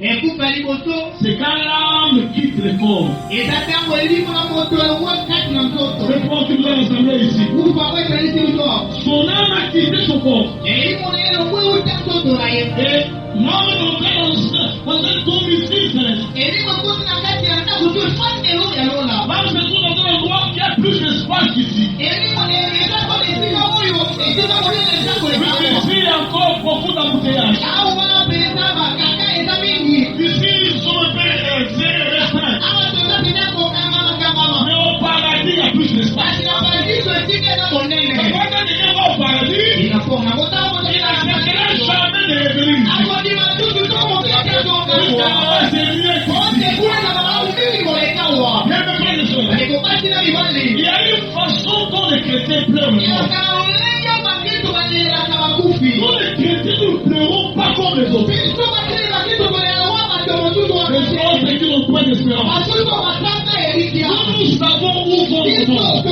C'est quand l'âme quitte le corps. C'est pour que nous allons assembler ici. Son âme a quitté son corps. Et l'âme est entrée dans un corps mystique céleste. L'âme se trouve dans un endroit qui a plus d'espace qu'ici. Ici, il y a encore beaucoup d'embouteillages. Ici, ils sont un peu restreints. Mais au paradis, il y a plus d'espace. Quand quelqu'un va au paradis, il n'acceptera jamais de revenir ici. Il y a une façon dont les chrétiens pleurent maintenant. Nous les chrétiens ne pleurons pas comme les autres. Les autres qui n'ont pas d'espérance. Nous savons où vont les autres.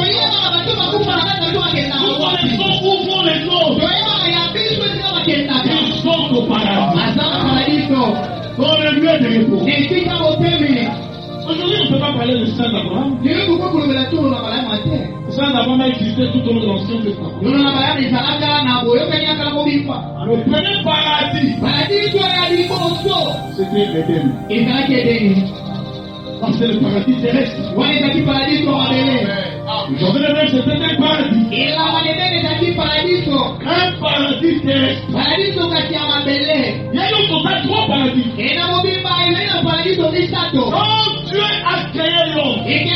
Nous connaissons où vont les autres. Ils sont au paradis. Dans le lieu de repos. Aujourd'hui, on ne peut pas parler de Saint Abraham. Saint Abraham a existé tout au long de l'Ancien Testament. Le premier paradis, c'était l'Éden. C'est le paradis terrestre. Aujourd'hui, le même, c'était un paradis. Un paradis terrestre. Il y a eu au total 3 paradis. Quand Dieu a créé l'homme, et il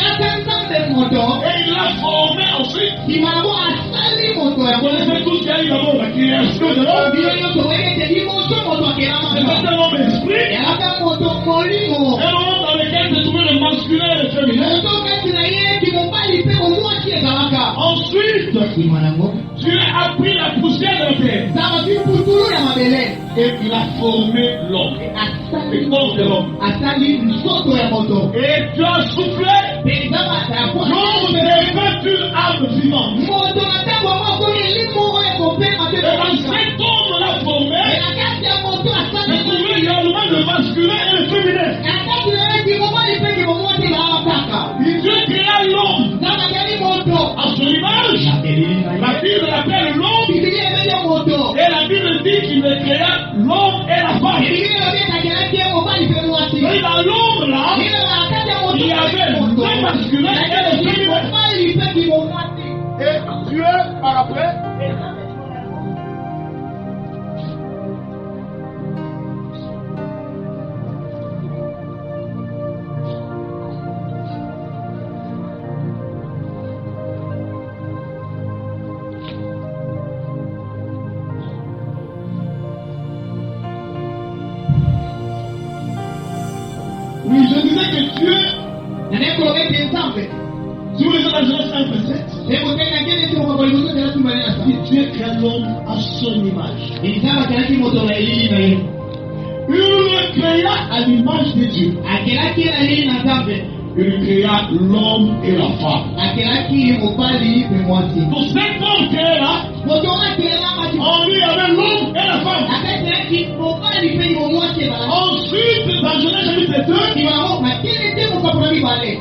l'a formé ensuite, vous connaissez tout ce qu'il y a eu d'abord, la création de l'homme. C'est un homme esprit, un homme dans lequel se trouvait le masculin et le féminin. Ensuite, Dieu a pris la poussière de la terre et il a formé l'homme, le corps de l'homme. Et Dieu a soufflé, l'homme devint une âme vivante. Et dans cet homme l'a formé, se trouvait également le masculin et le féminin. Et Dieu créa l'homme à son image. La Bible l'appelle l'homme et la Bible dit qu'il créa l'homme et la femme. Et dans l'homme là, il y avait le masculin et le féminin. Et Dieu par après oui, je disais que Dieu, si vous lisez la Genèse 1, verset 7, Dieu crée l'homme à son image. Il le créa à l'image de Dieu. Il créa l'homme et la femme. Pour cet homme créé là, en lui il y avait l'homme et la femme. Ensuite, dans Genèse chapitre 2,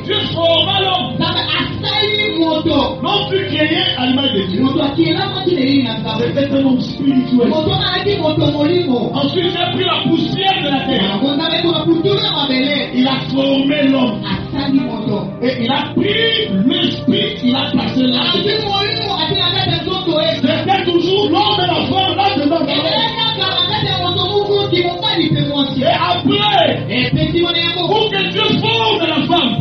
Dieu forma l'homme. L'homme fut créé à l'image de Dieu. C'était un homme spirituel. Ensuite, il a pris la poussière de la terre. Il a formé l'homme. Et il a pris l'esprit, il a placé là. C'était toujours l'homme et la femme là-dedans. Et après, pour que Dieu forme la femme,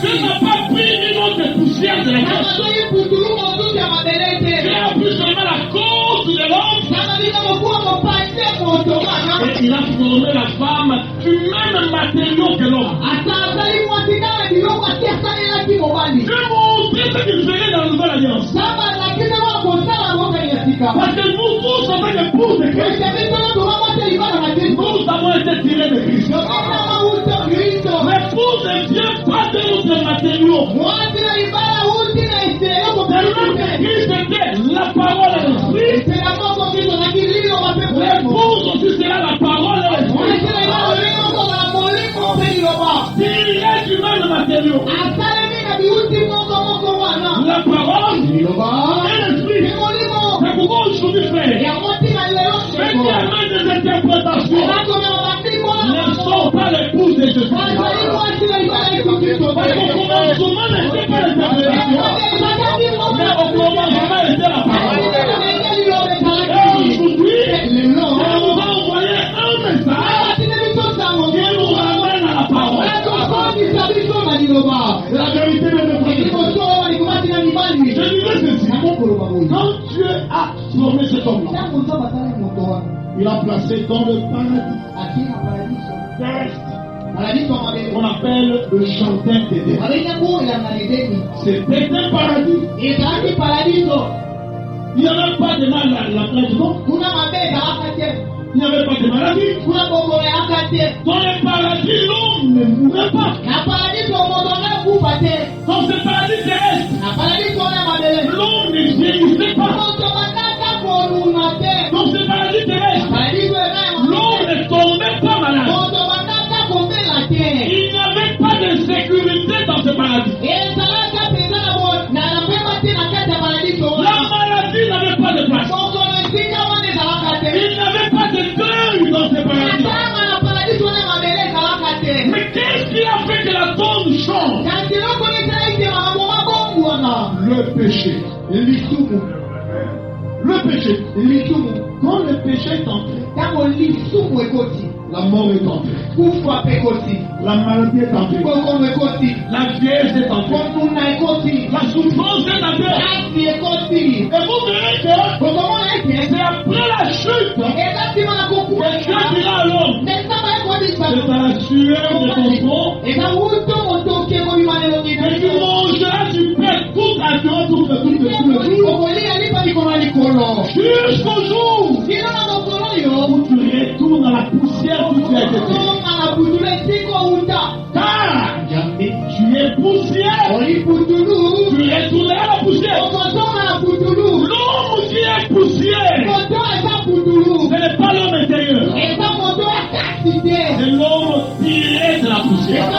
Dieu n'a pas pris une autre poussière de la femme. Dieu a pris seulement la cause de l'homme. Et il a formé la femme du même matériau que l'homme. Dieu montrait ce qu'il faisait dans la nouvelle alliance. Parce que nous tous, en tant qu'épouses de Christ, nous avons été tirés de Christ. L'épouse ne vient pas de notre matériau. Christ était la parole et l'esprit. L'épouse aussi sera la parole et l'esprit. l'esprit. C'est pourquoi aujourd'hui, frère, même qui amène des interprétations, ne sont pas l'épouse de Jésus. Parce qu'au commencement n'était pas l'interprétation, mais au commencement était la parole. Et aujourd'hui, on nous a envoyé un message qui nous ramène à la parole. La vérité de notre vie. Je dirais ceci. Quand Dieu a formé cet homme-là, il a placé dans le paradis qu'on appelle le jardin d'Éden. C'était un paradis. Il n'y avait pas de mal là-dedans. Il n'y avait pas de maladie. Dans le paradis, l'homme ne mourait pas. Dans ce paradis terrestre, l'homme ne vieillissait pas. Dans ce paradis terrestre, l'homme ne tombait pas malade. Il n'y avait pas de sécurité dans ce paradis. La maladie n'avait pas de place. Il n'y avait pas de deuil dans ce paradis. Mais qu'est-ce qui a fait que la donne change? Le péché. Le péché. Quand le péché est entré, la mort est entrée. La maladie est entrée. La vieillesse est entrée. La souffrance est entrée. Et vous verrez que c'est après la chute que Dieu dira à l'homme, c'est à la sueur de ton front et tu mangeras du pain toute la journée, tout le jour, jusqu'au jour où tu retournes à la poussière où tu as été fait. Car tu es poussière. Tu retourneras à la poussière. L'homme qui est poussière, ce n'est pas l'homme intérieur. C'est l'homme tiré de la poussière.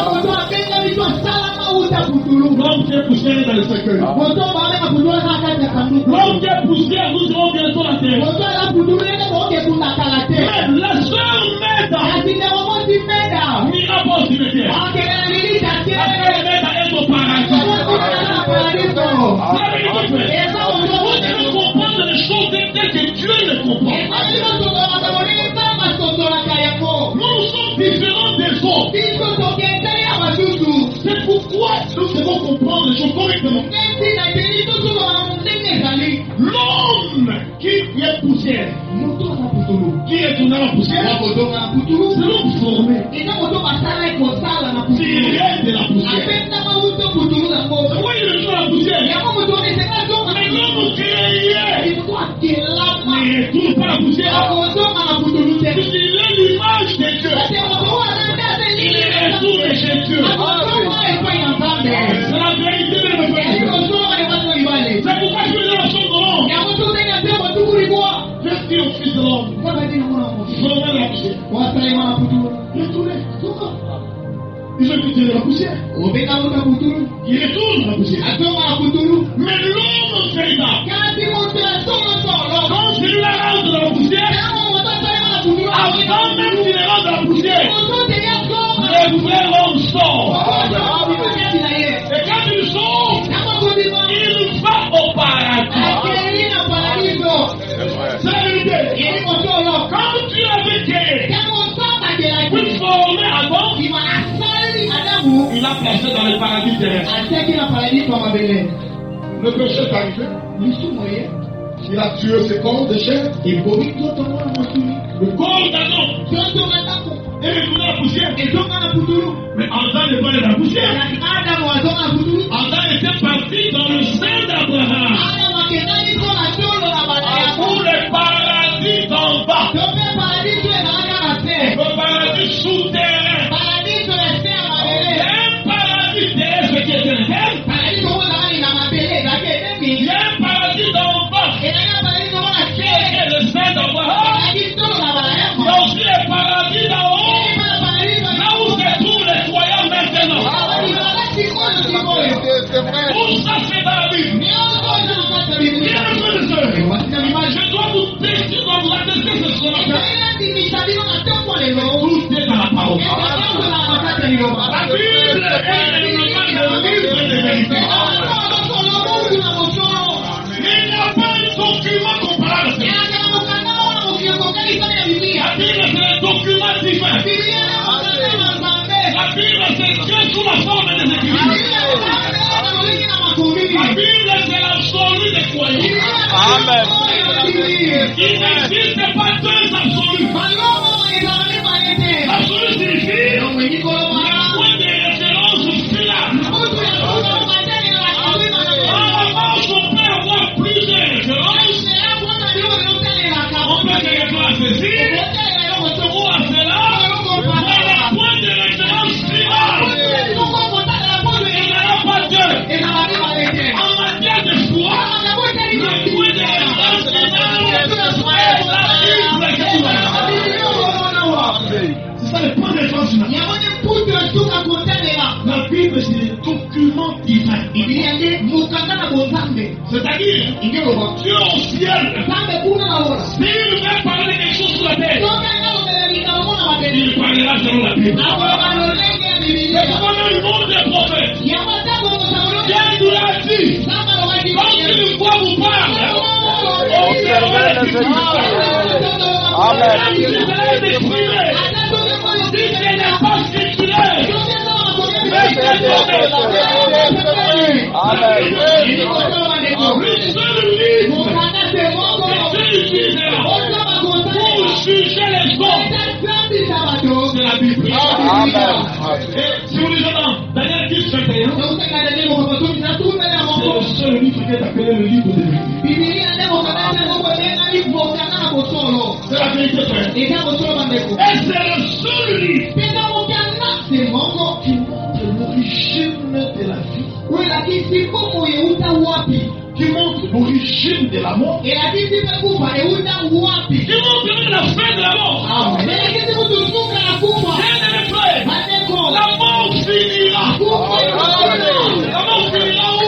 L'homme qui est poussière est dans le cercueil. L'homme qui est poussière, nous serons bientôt la terre. Mais la sœur Meda n'ira pas au cimetière. La sœur Meda est au paradis. Vous devez comprendre les choses telles que Dieu les comprend. Nous sommes différents des autres. C'est pourquoi nous devons comprendre les choses correctement. L'homme qui est poussière, qui est tourné à la poussière, c'est l'homme formé, tiré de la poussière. Pourquoi il est sur la poussière? Mais l'homme créé ne retourne pas la poussière. Puisqu'il est l'image de Dieu. Il retourne chez Dieu. C'est la vérité de notre vie. C'est pourquoi je veux dire la chose de l'homme. Qu'est-ce qui est au fils de l'homme? Formé la poussière. Retourner. Ils ont quitté la poussière. Ils retournent la poussière. Mais l'homme fait ça. Quand je lui la rentre dans la poussière, avant même qu'il les rentre dans la poussière, le vrai homme sort. Et quand il sort, il va au paradis. C'est la vérité. Quand tu avais créé, pour former avant, il a placé dans le paradis terrestre. Le péché est arrivé. Il a tué ses corps de chair. Le corps d'Adam est retourné à la poussière. Mais Adam n'est pas dans la poussière. Adam était parti dans le sein d'Abraham. Pour le paradis d'en bas. Le paradis souterrain. Un paradis terrestre qui est éternel. Il y a un paradis d'en bas. Qui est le sein d'Abraham. Il y a aussi le paradis d'en haut. Là où se trouvent les croyants maintenant. Tout est dans la parole. La Bible est le livre de vérité. Il n'y a pas un document comparable à celui-là. La Bible, c'est un document divin. La Bible, c'est Dieu sous la forme des Écritures. La Bible, c'est l'absolu des croyants. Amen. Il n'existe pas deux absolus. L'absolu signifie le point de référence finale. Normalement, on peut avoir plusieurs références. On peut se référer à ceci ou à cela. Mais le point de référence finale, il n'y en a pas deux. En matière de foi, le point de référence finale est la Bible. C'est ça le point de référence finale. La Bible, c'est le document divin. C'est-à-dire, Dieu au ciel, s'il veut parler de quelque chose sur la terre, il parlera selon la Bible. C'est comme le nom des prophètes. Dieu nous l'a dit. Quand une voix vous parle, observez les Écritures. Amen. Si cela est exprimé, si ce n'est pas scripturé, si vous lisez dans Daniel 10, 21, c'est le seul livre qui est appelé le livre de vérité. C'est la vérité, frère. Et c'est le seul livre qui montre l'origine de la vie, qui montre l'origine de la mort, qui montre même la fin de la mort. La mort finira. La mort finira où?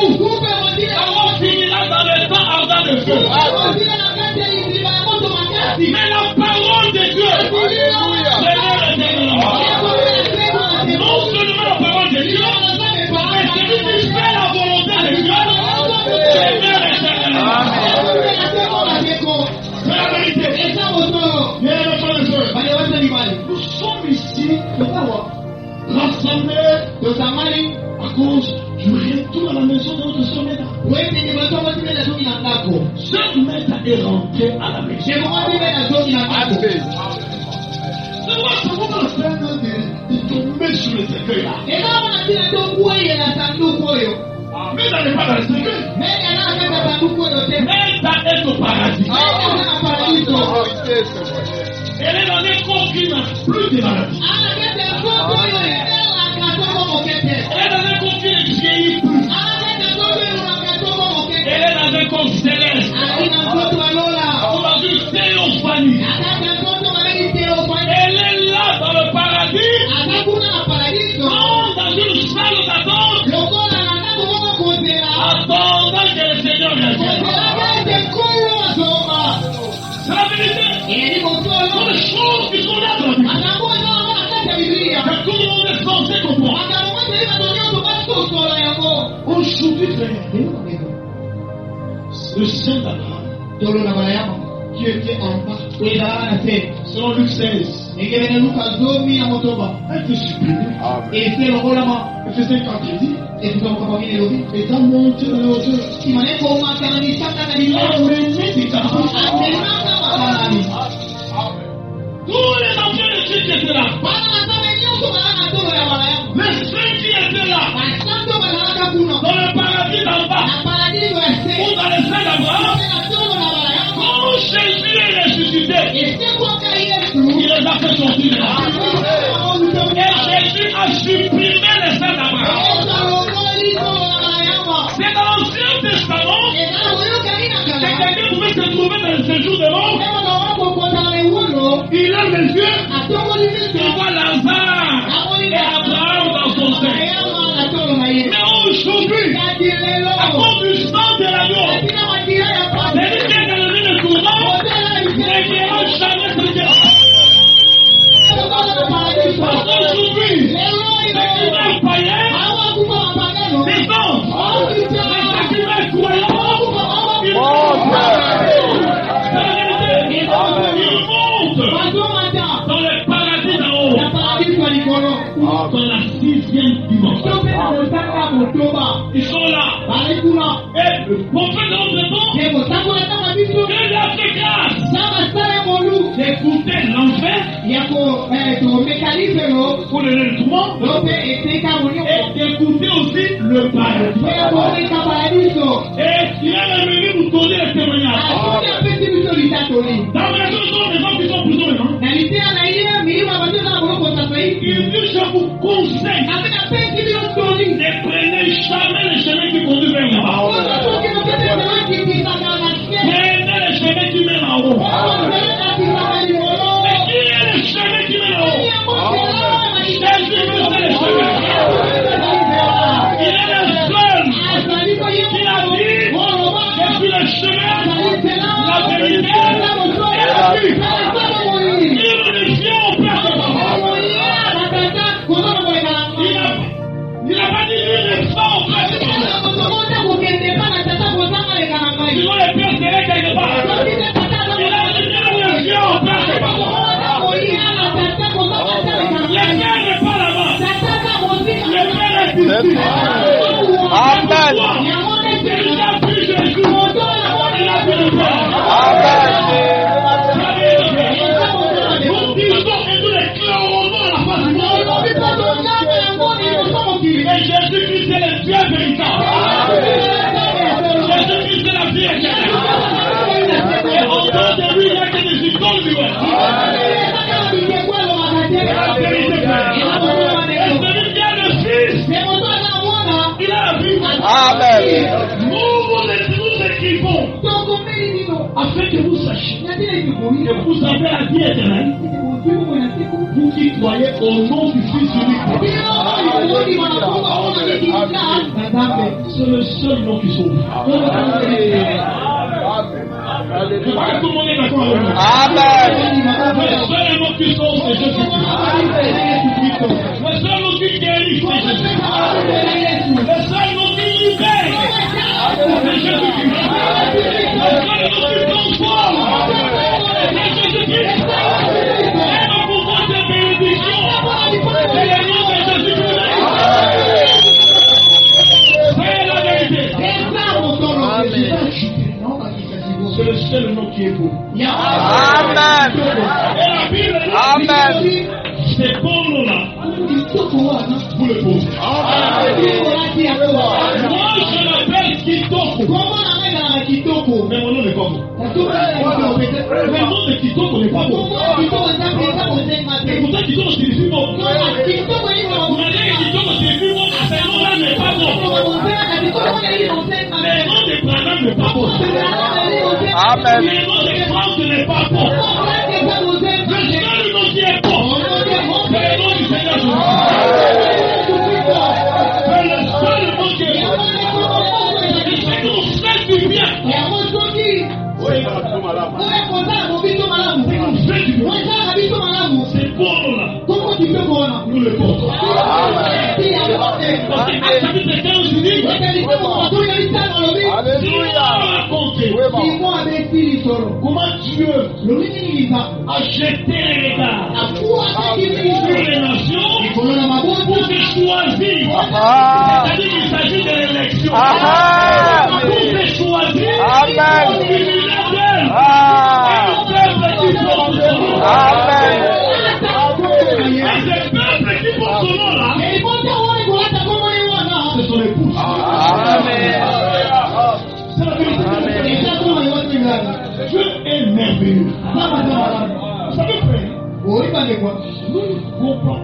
La mort finira dans le temps ardent de feu. Mais la parole de Dieu demeure éternellement. Non seulement la parole de Dieu, mais celui qui fait la volonté de Dieu demeure éternellement. C'est la vérité. Nous sommes ici rassemblés à cause du retour à la maison de notre sœur Meda. Sœur Meda est rentrée à la maison. C'est vraiment la peine de tomber sur le cercueil là. Meda n'est pas dans le cercueil. Meda est au paradis. Elle est dans un corps qui n'a plus de maladie. Elle est dans un corps qui ne vieillit plus. Elle est dans un corps céleste. On a vu théophanie. Elle est là dans le paradis. Non, dans une salle d'attente. Attendant que le Seigneur vienne. C'est la vérité. Ce sont des choses qui sont là dans la Bible. Que tout le monde est censé comprendre. Aujourd'hui, frère, le Saint Abraham, qui était en bas, selon Luc 16, a été supprimé. Et faisait quand il dit, étant monté dans les hauteurs, il a mené des garçons. Tous les enfants de Christ qui étaient là, les saints qui étaient là, dans le paradis d'en bas, ou dans les saints d'Abraham, quand Jésus est ressuscité, il les a fait sortir de là. Et Jésus a supprimé les saints d'Abraham. C'est dans l'Ancien Testament que quelqu'un pouvait se trouver dans le séjour de mort. Il lève les yeux, il voit Lazare et Abraham dans son sein. Mais aujourd'hui, à cause du sang de l'agneau, celui qui est dans le lit de tourment ne verra jamais ce Dieu. dans la 6e dimension. Ils sont là. Et le prophète nous répond que Dieu a fait grâce d'écouter l'enfer pour le tourment et d'écouter aussi le paradis. Et il a venu nous donner le témoignage. Dans la maison, les gens qui sont plus maintenant. Il dit, je vous conseille, ne prenez jamais le chemin qui conduit vers là-bas. Prenez le chemin qui mène en haut. Et qui est le chemin qui mène en haut? Jésus veut le chemin. Il est le seul qui a dit, je suis le chemin, la vérité et la vie. Il ne vient au Père. Il n'a pas dit lui ne va au Père. Sinon le Père serait quelque part. Il a dit lui ne vient au Père. Le Père n'est pas là-bas. Le Père est ici. Amen. Il a vu Jésus. Il a vu le Père. Amen. Nous disons et nous déclarons à la face du monde. Et Jésus-Christ est le Dieu véritable. Jésus-Christ est la vie éternelle. Et en dehors de lui, il n'y a que des icônes du web. La vérité frère. Et celui qui a le Fils, il a la vie. Amen. Nous écrivons afin que vous sachiez que vous avez la vie éternelle. Vous qui croyez au nom du Fils unique. C'est le seul nom qui sauve. Je crois que tout le monde est d'accord avec moi. Amen. Le seul nom qui sauve, c'est Jésus-Christ. Le seul nom qui guérit, c'est Jésus-Christ. Le seul nom qui libère, c'est Jésus-Christ. Le seul nom qui transforme, c'est Jésus-Christ. Et le pouvoir de bénédiction, c'est le nom de Jésus-Christ. C'est la vérité. C'est le seul nom qui est beau. Amen. Et la Bible dit, Amen. ces bons noms-là, vous le posez. Moi, je l'appelle Kitoko. Mais mon nom n'est pas bon. Le nom de Kitoko n'est pas bon. Et pourtant, Kitoko signifie bon. Vous m'avez dit que Kitoko signifie bon. Ce nom-là n'est pas bon. Le nom de Branham n'est pas bon. Amen. Le nom de France n'est pas bon. Le seul nom qui est bon, c'est le nom du Seigneur Jésus. C'est le seul nom qui est bon. Et c'est qu'on fait du bien. C'est bon là. Nous le portons. Parce que Acte chapitre 15 dit, comment Dieu a jeté les regards sur les nations pour se choisir. C'est-à-dire qu'il s'agit de l'élection. Pour se choisir, il Amen. et ces peuples qui portent son nom là, ce sont les pouces. Amen. C'est la vérité. Dieu est merveilleux. Vous savez, frère, nous comprenons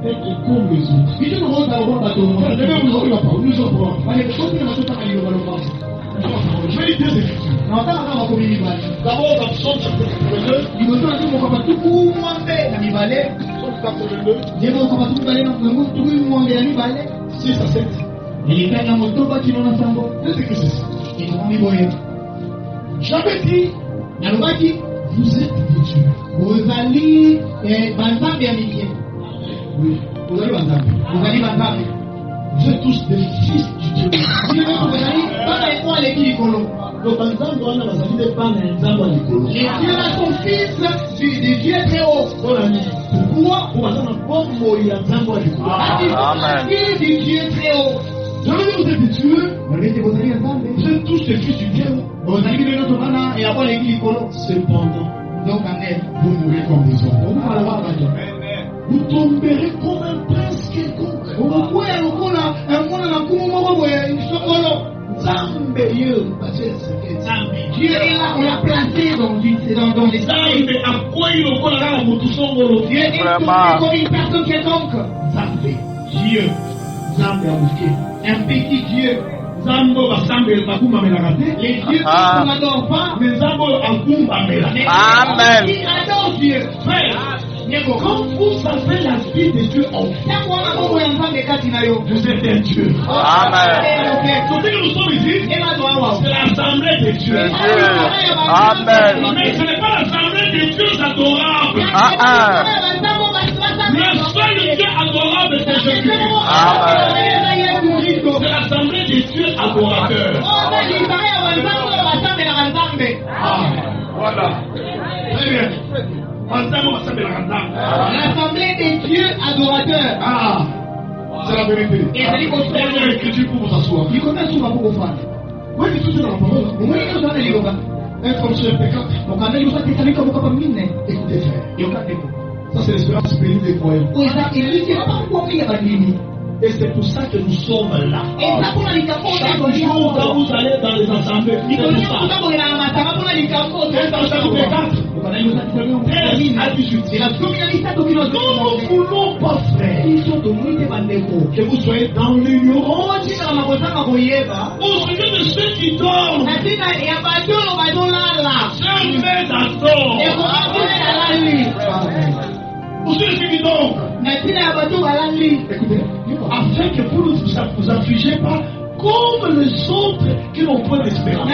être comme les autres. Je vais vous ouvrir la parole. Nous sommes pour je vais lire deux écritures. D'abord, dans Psaume chapitre 82. Psaume 82. 6 à 7. Qu'est-ce que c'est ça? J'avais dit, vous êtes des dieux. Oui. Vous êtes tous des fils du Dieu. Donc, les dieux là sont fils des dieux très hauts. Pour croient pour avoir un bon moyen d'envoi du coup. à Dieu du Dieu très haut. Vous êtes des dieux, Vous vous êtes tous des fils du Dieu. Cependant, vous mourrez comme des hommes. Vous tomberez comme un prince quelconque. Dieu est là, on l'a placé dans les Dieu est comme une personne quelconque. Dieu, Un petit Dieu. Les dieux qui ne l'adorent pas, mais Amen. qui adorent Dieu. Quand vous avez la vie de Dieu en vous, vous êtes un Dieu. Amen. Ce que nous sommes ici, c'est l'assemblée de Dieu. Amen. Mais ce n'est pas l'assemblée des dieux adorables. Le seul Dieu adorable, c'est Jésus. C'est l'assemblée des dieux adorateurs. Voilà. Très bien. L'assemblée des dieux adorateurs. C'est la vérité. Et c'est Dernière écriture pour vous asseoir. Oui, mais tout est dans la parole. Être homme sur pécat. Écoutez, frère. Ça, c'est l'espérance bénie des croyants. Et c'est pour ça que nous sommes là. Chaque jour, quand vous allez dans les assemblées, c'est pour ça. Nous ne voulons pas, frère, que vous soyez dans l'ignorance au sujet de ceux qui dorment. Ceux mais d'adore. Pour ceux qui dorment. Écoutez, afin que vous ne vous affligez pas comme les autres qui n'ont point d'espérance.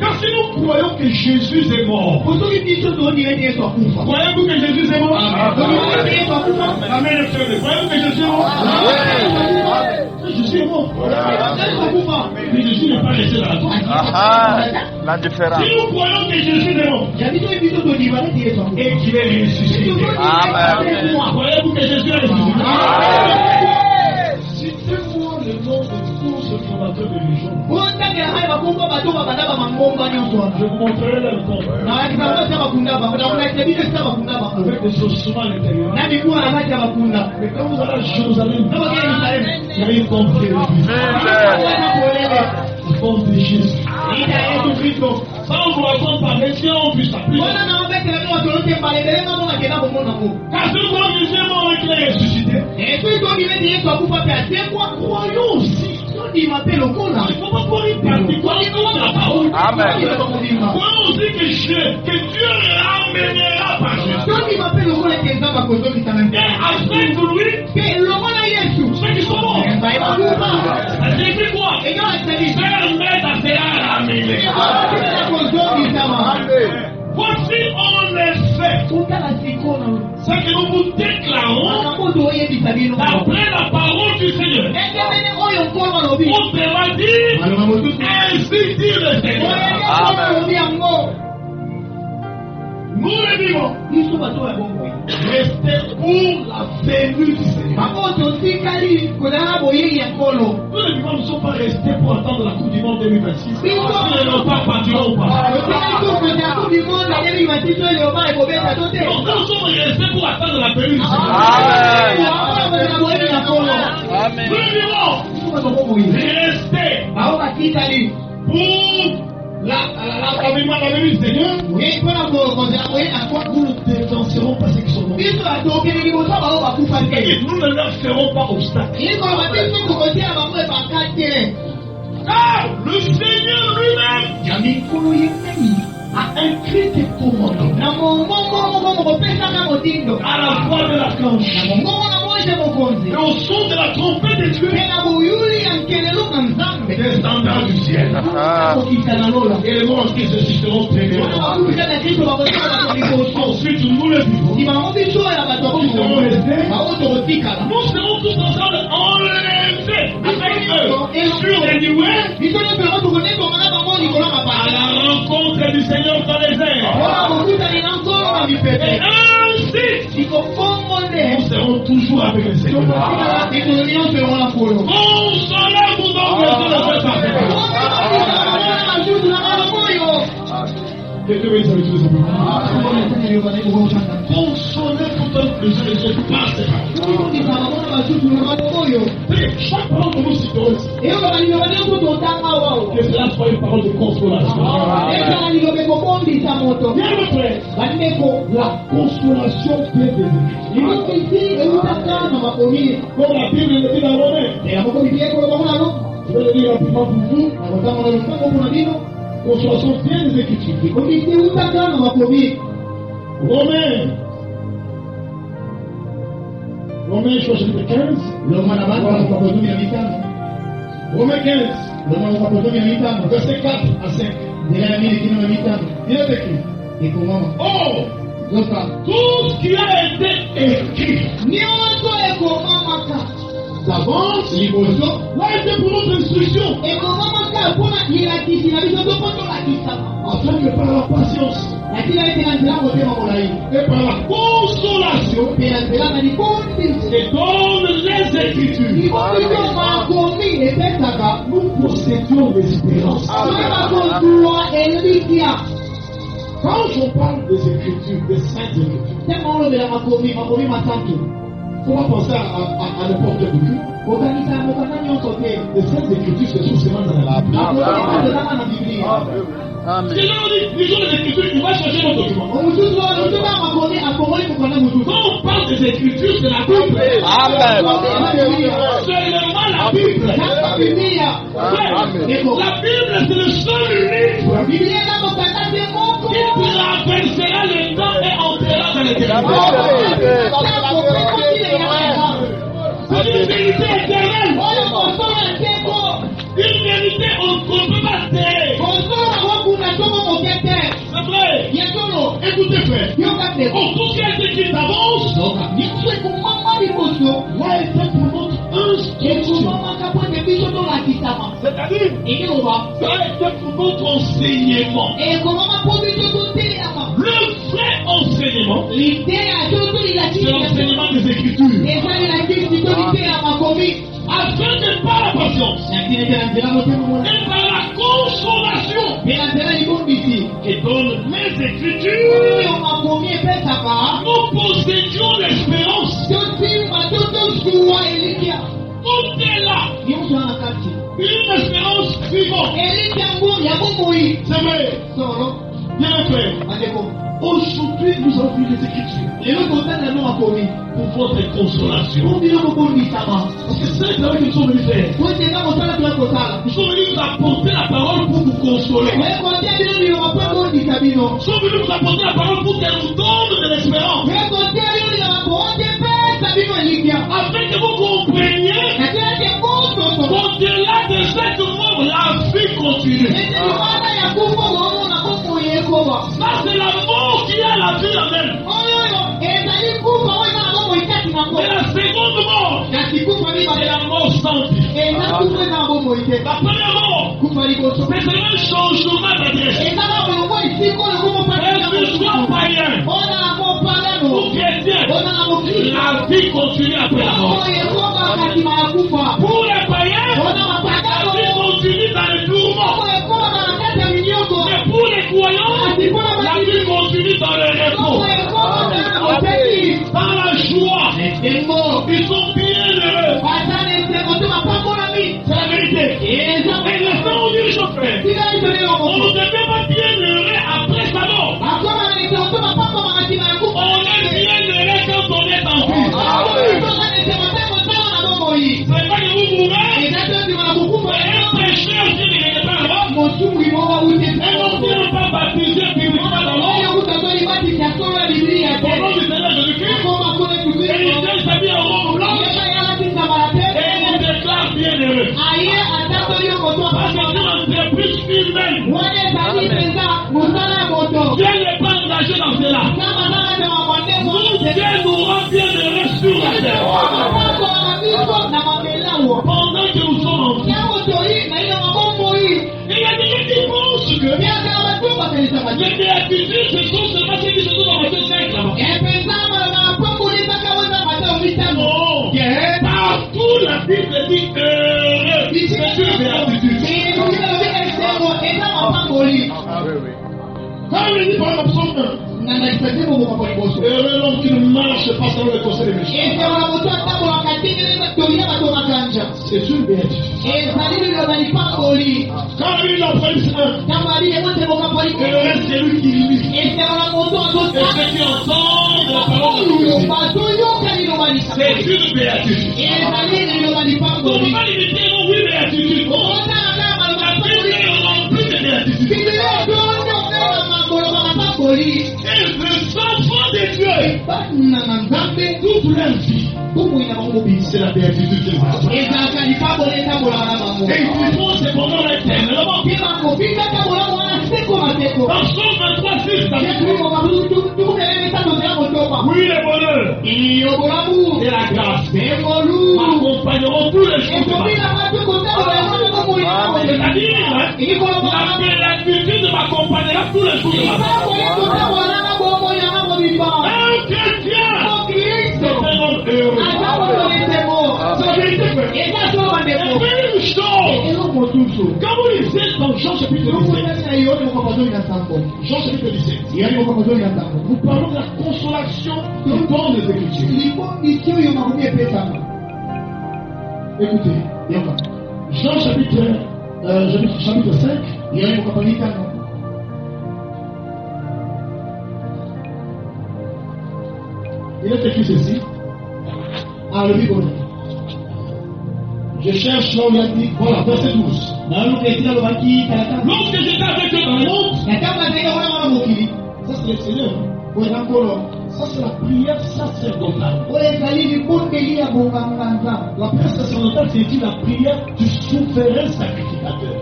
Car si nous croyons que Jésus est mort, croyez-vous que Jésus est mort? Amen. Croyez-vous que Jésus est mort? Jésus est mort. Mais Jésus n'est pas resté dans la tombe. La différence. Si nous croyons que Jésus est mort et qu'il est ressuscité, Amen. croyez-vous que Jésus est ressuscité? Citez-moi le nom de tous les fondateurs de religion. Je vous montrerai leur nom avec des ossements à l'intérieur. Mais quand vous allez à Jérusalem, vous allez comprendre le nom de Jésus. Ça, on vous raconte par les siens, on puisse appeler. Car si nous croyons que Jésus est mort et qu'il est ressuscité, croyons aussi. Il ne faut pas croire une partie, croyons la parole. Amen. Croyons aussi que Dieu ramènera par Jésus. Et avec lui, ceux qui sont morts. Ça signifie quoi? Faire mettre à cela ramener. Voici en effet ce que nous vous déclarons d'après la parole du Seigneur. On devra dire, ainsi dit le Seigneur. Nous le vivons. Restez pour la venue du Seigneur. Nous le vivons, nous ne sommes pas restés pour attendre la Coupe du Monde 2026. Si les Léopards partiront ou pas. Donc nous sommes restés pour attendre la venue du Seigneur. Amen. Nous le vivons. Restez pour la venue du Seigneur. Nous ne dénoncerons pas ceux qui sont morts. Et nous ne leur ferons pas obstacle. Car le Seigneur lui-même a écrit des commandements à la voix de l'archange et au son de la trompette de Dieu descendant du ciel. Et les morts qui se susciteront premièrement. Ensuite, nous le vivons. Nous serons tous ensemble enlevés avec eux sur les nuées à la rencontre du Seigneur dans les airs. pepe. ainsi, nous serons toujours avec le Seigneur. Consolez-vous donc de cette partie. Quelqu'un veut dire tout simplement. Consolez-vous donc de cette partie. Chaque parole que nous citons, que cela soit une parole de consolation. Bien le frère, la consolation vient des Écritures. Comme la Bible le dit dans Romains. Je vais le dire rapidement pour vous. Consolation vient des Écritures. Romains chapitre 15. Romains 15. Verset 4 à 5. Il est écrit. Oh! Tout ce qui a été écrit d'avance a été pour notre instruction. Afin que par la patience et par la consolation et donne les Écritures, nous possédions l'espérance. Quand je parle des Écritures, des Saintes Écritures, faut pas penser à n'importe qui. Les Saintes Écritures se trouvent seulement dans la Bible. Amen. Si l'on dit lisons les Écritures, il va chercher nos documents. Quand on parle des Écritures, c'est la Bible. Amen. Seulement la Bible. La Bible, c'est le seul livre qui traversera le temps et entrera dans l'éternité. C'est une vérité éternelle. Une vérité qu'on ne peut pas taire. C'est vrai. Écoutez, frère. Tout ce qui a été écrit d'avance a été pour notre instruction. C'est-à-dire, ça a été pour notre enseignement. Le vrai enseignement, c'est l'enseignement des Écritures. Afin que par la patience et par la consolation que donnent les Écritures, nous possédions l'espérance. Tout est là. Une espérance vivante. C'est vrai. Bien fait. Aujourd'hui, nous avons vu les Écritures pour votre consolation. Parce que c'est le travail que nous sommes venus faire. Nous sommes venus vous apporter la parole pour vous consoler. Nous sommes venus vous apporter la parole pour qu'elle nous donne de l'espérance. Afin que vous compreniez qu'au-delà de cette mort, la vie continue. Ça, c'est la mort qui a la vie en elle. Mais la seconde mort, c'est la mort sans vie. La première mort, c'est un changement d'adresse. Et que soit païen ou chrétien, la vie continue après la mort. Pour les païens, la vie continue dans le tourment. Mais pour les croyants, la vie continue dans le repos. Dans la joie. Ils sont bien heureux. C'est la vérité. Et laissez-nous dire une chose, frère. On ne devient pas bien heureux après sa mort. On est bien heureux quand on est en vie. C'est pas que vous mourrez. Et un pécheur qui ne est pas là. Et non qui n'est pas baptisé bibliquement dans l'eau. Au nom du Seigneur Jésus-Christ. Et il s'habille en robe blanche. Et il nous déclare bien heureux. Parce que Dieu entreprise humaine. Dieu n'est pas engagé dans cela. Dieu nous rend bien heureux sur la terre. Pendant que nous sommes en vie. Et il y a des gens qui pensent que les béatitudes, ce sont seulement ceux qui se trouvent dans Matthieu 5 là-bas. il dit par exemple psaume 1. Heureux l'homme qui ne marche pas selon le conseil des méchants. C'est une béatitude. Quand lui il en prend heureux c'est lui qui lit. Et ceux qui entendent la parole de Dieu. C'est une béatitude. On ne peut pas limiter non oui béatitude. La Bible est remplie de béatitudes. Et les enfants de Dieu, toute leur vie, c'est la béatitude de Dieu. Et ils font cependant l'éternellement. Dans Psaume 23, 6, oui, le bonheur et la grâce m'accompagneront tous les jours de ma vie. C'est-à-dire, la béatitude m'accompagnera tous les jours de ma vie. Un chrétien, c'est un homme heureux. Une chose, quand vous lisez dans Jean chapitre 17, Jean chapitre 17, nous parlons de la consolation que donnent les Écritures. Écoutez, Jean chapitre 5, il est écrit ceci. Je cherche là où il a dit, voilà, verset 12. Lorsque j'étais avec eux dans le monde, ça c'est le Seigneur. Ça c'est la prière sacerdotale. La prière sacerdotale, c'est la prière du souverain sacrificateur.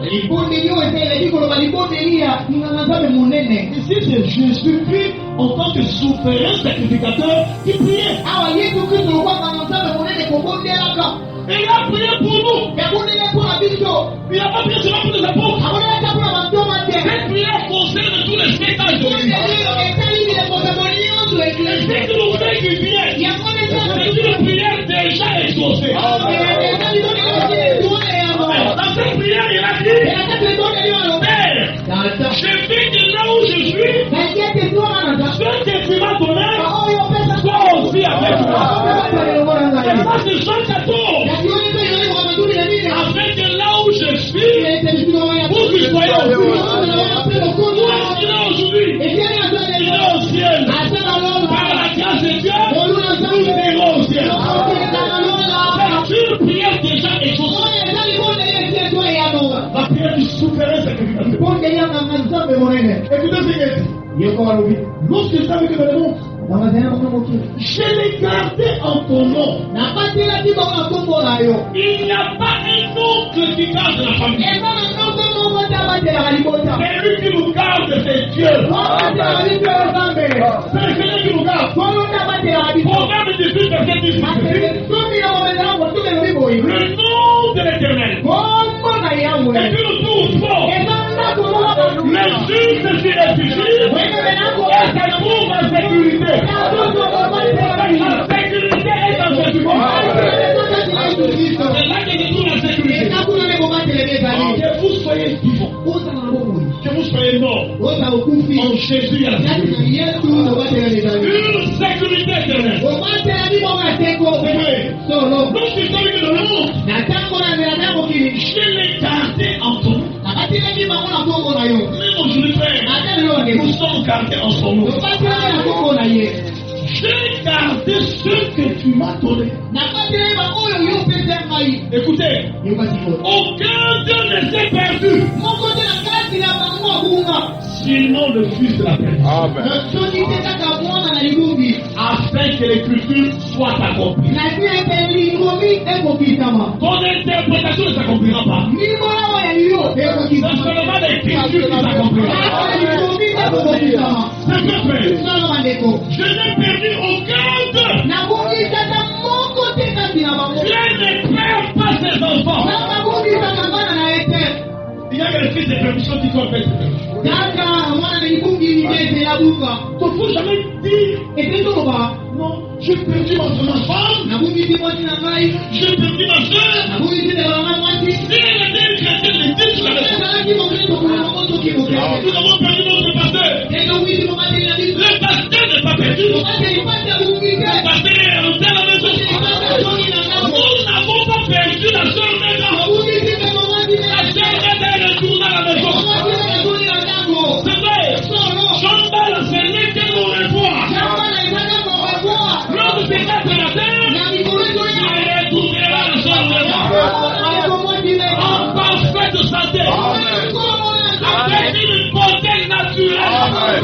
Ici c'est Jésus-Christ en tant que souverain sacrificateur qui priait. Et il a prié pour nous. Il n'a pas prié seulement pour les apôtres. Cette prière concerne tous les étages de l'Église. Et c'est que nous voulons qu'il vienne. C'est une prière déjà exaucée. Dans cette prière, il a dit, Père, je vis de là où je suis. Ce que tu m'as donné, toi aussi avec moi. Et ça, c'est Jean 14. Avec là où je suis, pour que je sois au ciel. Où est-ce qu'il est aujourd'hui? Il est au ciel. Par la grâce de Dieu, nous irons au ciel. C'est une prière déjà exaucée. La prière du souverain sacrificateur. Écoutez ce qu'il dit. Lorsque je savais que dans le monde, je l'ai gardé en ton nom. Il n'y a pas un autre qui garde la famille. C'est lui qui nous garde, c'est Dieu. C'est le Seigneur qui nous garde. Proverbe 18, verset 18. Le nom de l'Éternel est une tour forte. Le juste s'y réfugie et c'est pour ma sécurité. La sécurité est dans Jésus. C'est là que je trouve la sécurité. Que vous soyez vivants, que vous soyez morts, en Jésus il y a la sécurité. Une sécurité éternelle. Lorsque je suis avec le monde, je l'ai gardé en ton nom. Même aujourd'hui, frère, nous sommes gardés en son nom. J'ai gardé ce que tu m'as donné. Écoutez, aucun Dieu ne s'est perdu. Sinon le Fils de la paix. Afin que l'écriture soit accomplie. Ton interprétation ne s'accomplira pas. C'est seulement l'écriture qui s'accomplira. C'est que frère, je n'ai perdu aucun d'eux. Dieu ne perd pas ses enfants. Il y a des fils de permission qui sont faits. Il ne faut jamais dire non, j'ai perdu ma femme, j'ai perdu ma soeur. Si elle était une chrétienne, les dit sur la raison. Nous avons perdu notre pasteur. Le pasteur n'est pas perdu. Le pasteur est rentré à la maison. Nous n'avons pas perdu la sœur Neda. La sœur Neda est retournée à la maison. C'est vrai. Chambal, c'est lui qui nous revoit. Lors de ces 4 matins, il retournera la sœur Neda. En parfaite santé. Avec une beauté naturelle.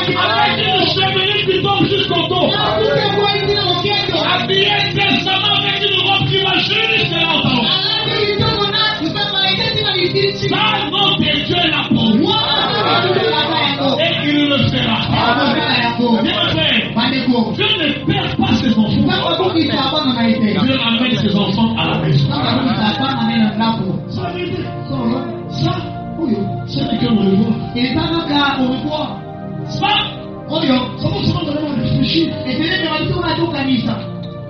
Avec une chevelure qui tombe jusqu'au dos. Habillé décemment avec une robe qui va jusqu'à l'entendre. Ça, notre Dieu est là pour moi. Et il le fera. Dieu ne perd pas ses enfants. Dieu amène ses enfants à la maison. Ça, c'est que on le voit. Ça, ça va seulement vraiment réfléchir.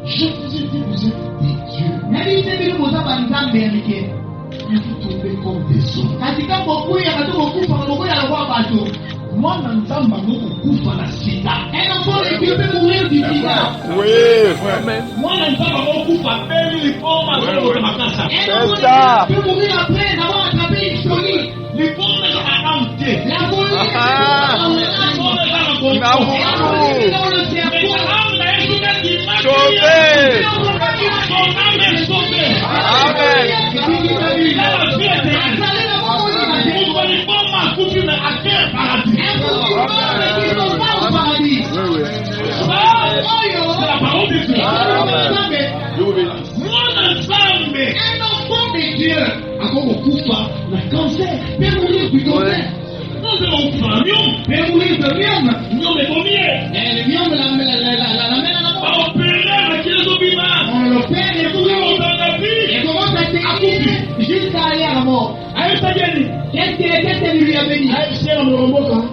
Je vous ai dit, vous êtes des dieux. Il faut tomber comme des hommes. Moi, Nzamba, à la sida. Oui. Moi, Nzamba, à Beli, Poma, Makasa. C'est ça. Les pommes, à Amté.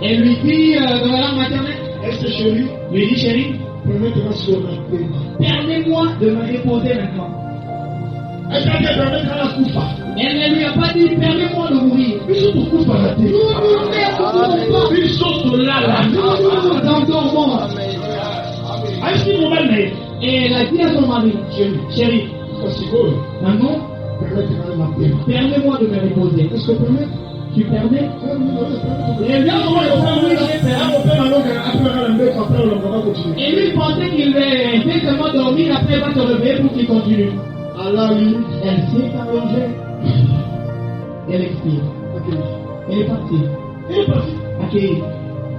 Elle lui dit dans la langue maternelle, lui dit chérie, permets-moi de me reposer maintenant. Elle ne lui a pas dit permets-moi de mourir. Et elle a dit à son mari, chérie, maintenant, permets-moi de me reposer. Est-ce que tu permets? Et lui pensait qu'il va seulement dormir, après il va se réveiller pour qu'il continue. Alors lui, elle s'est allongée. Elle expire. Elle est partie. Accueillie.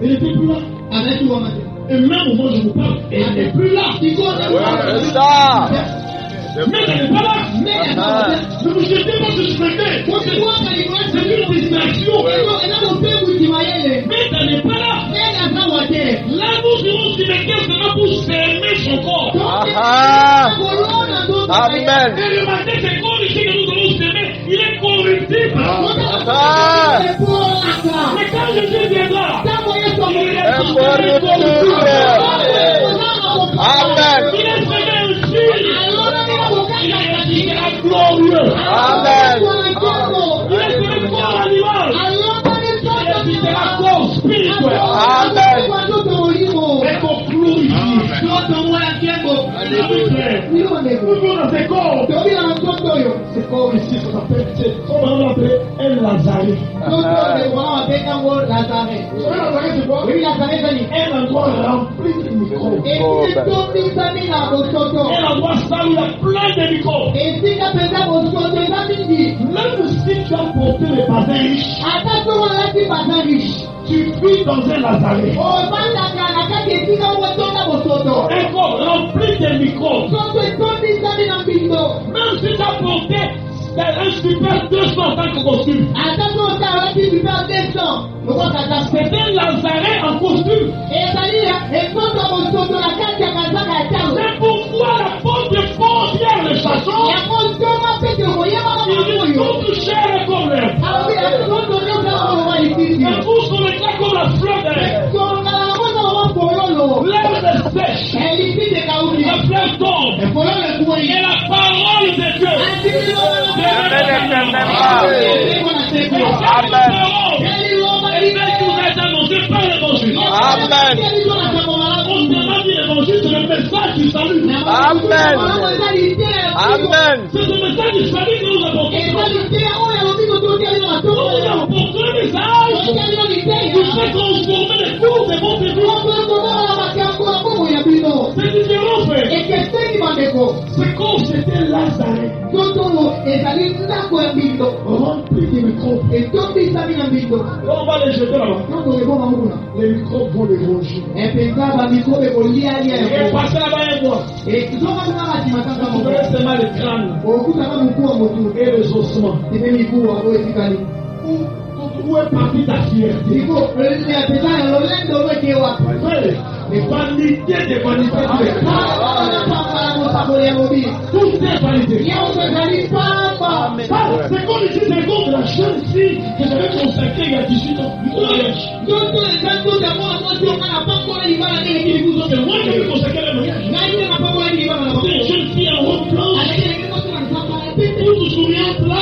Elle n'était plus là. Avec toi maintenant. Et même au moment où je vous parle, elle n'est plus là. C'est ça. Mais elle n'est pas là. Ne vous jetez pas sur ce côté. C'est une distraction. Mais elle n'est pas là. Là, nous irons sur les caisses pour s'aimer son corps. Amen. Et le matin, c'est corps ici que nous allons s'aimer. Il est corruptible. Mais quand Jésus viendra, il est corruptible. Amen. Il est semé aussi. Il est glorieux. Amen. Il est semé corps animal. Il est corps spirituel. Amen. Et qu'on glorifie. C'est corps ici, ça s'appelle, on va l'appeler El Lazare. Un endroit rempli de microbes. Un endroit ça où il y a plein de microbes. Même si tu as porté les bazins riches, tu vis dans un Lazare. Un corps rempli de microbes. Même si tu as porté un super 200 en tant que costume. C'est un Lazare en costume. C'est pourquoi la porte portière le chasson. Il est tout cher comme l'air. Il pousse sur le cas comme la fleur d'air. L'herbe sèche. La fleur tombe. Et la parole de Dieu. Amen. Amen. On demande l'évangile, c'est le message du salut. Amen. Amen. C'est le message du salut que nous avons. Nous avons porté le message. Nous fait transformer les cours des bons débuts. C'est différent, frère. C'est comme c'était Lazare. Rempli de microbes. On va les jeter là-bas. Les microbes vont les ronger. Et passer là-bas un mois. Vous verrez seulement les crânes et les ossements. Où est partie ta fierté? Les vanités des vanités. Toutes ces vanités. C'est comme ici, c'est comme la jeune fille que j'avais consacrée il y a 18 ans. C'est moi qui ai consacré le mariage. C'est une jeune fille en robe blanche. Vous vous souvenez là?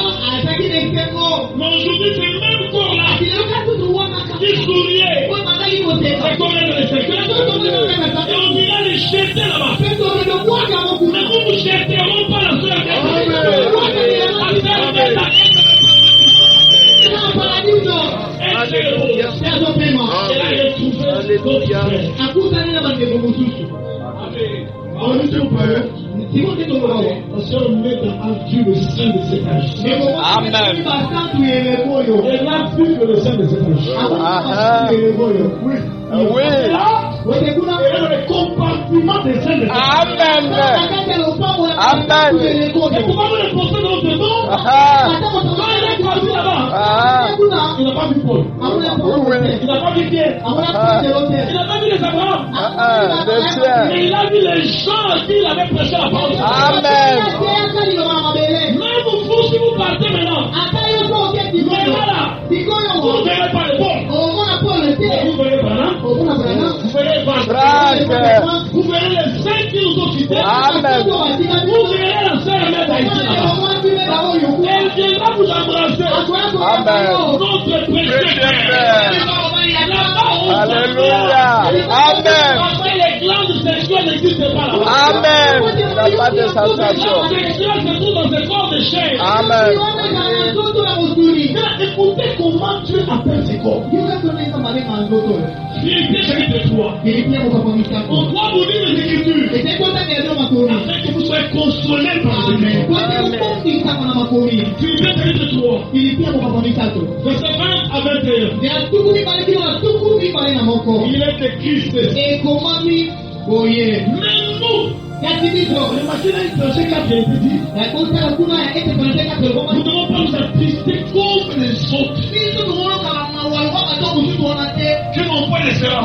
Mais aujourd'hui, c'est le même corps là. Qui souriait. C'est comme elle le secret. Et on dirait les jeter là-bas. Mais vous vous jeterons pas la seule Amen. Et là, plus que le sein de cet âge. Oui. Et le compartiment des seins de cet âge. Amen. Amen. Et pourquoi vous le pensez dans le nom? Quand il est parti là-bas, il n'a pas vu Paul. Il n'a pas vu Pierre. Il n'a pas vu les Abraham. Mais il a vu les gens à qui il avait prêché la parole. Amen. Même vous, si vous partez maintenant, mais voilà, vous ne verrez pas le Paul. Vous verrez Branham. Vous verrez Branham. Vous verrez les saints qui nous ont quittés. Amen. Vous verrez la sœur mère d'Haïti là-bas. Elle viendra vous embrasser. Amen. Notre précieux Alléluia. Amen. Les glandes sexuelles n'existent pas là-bas. Amen. Il n'y a pas de sensation. La sexuelle se trouve dans ce corps de chair. Amen. Écoutez comment Dieu appelle ces corps. Philippiens chapitre 3. On doit vous lire les Écritures afin que vous soyez consolés par le Seigneur. Philippiens chapitre 3. Verset 20 à 21. Il est écrit ceci. Mais nous, le matin il verset 4 a été dit, nous ne devons pas nous attrister comme les autres. Que mon point ne sera.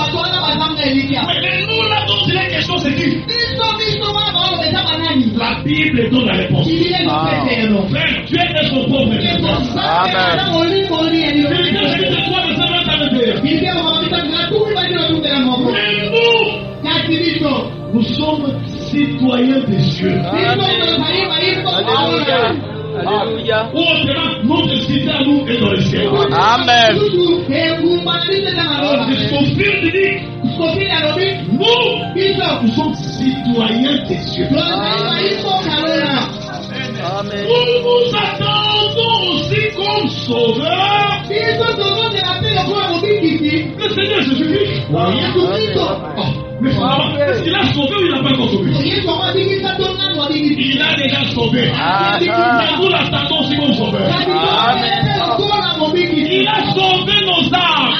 Mais nous là dont il est question c'est qui? La Bible donne la réponse. Frère, tu es son pauvre. Amen. Philippiens chapitre 3 verset 20 à 21. Mais nous sommes citoyens des cieux. Alléluia. Ou autrement, notre cité à nous est dans le ciel. Amen. Alors, jusqu'au fil du dit, nous sommes citoyens des cieux. Amen. Nous nous attendons aussi comme sauveur le Seigneur Jésus-Christ. Mais est-ce qu'il a sauvé ou il n'a pas encore sauvé? Il a déjà sauvé. Mais nous l'attendons aussi comme sauveur. Il a sauvé nos âmes.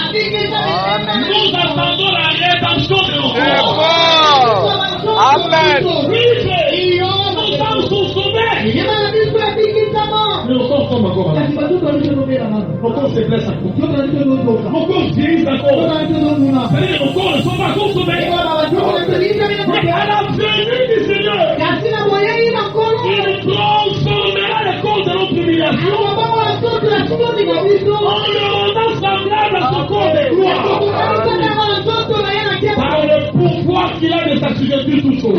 Nous attendons la rédemption de nos corps. Amen. Nos âmes sont sauvées. Mais nos corps tombent encore malades. Nos corps se blessent encore. Nos corps vieillissent encore. C'est-à-dire que nos corps ne sont pas encore sauvés. Mais à la venue du Seigneur, il transformera le corps de notre humiliation en le rendant semblable à son corps de gloire. Par le pouvoir qu'il a de s'assujettir toutes choses.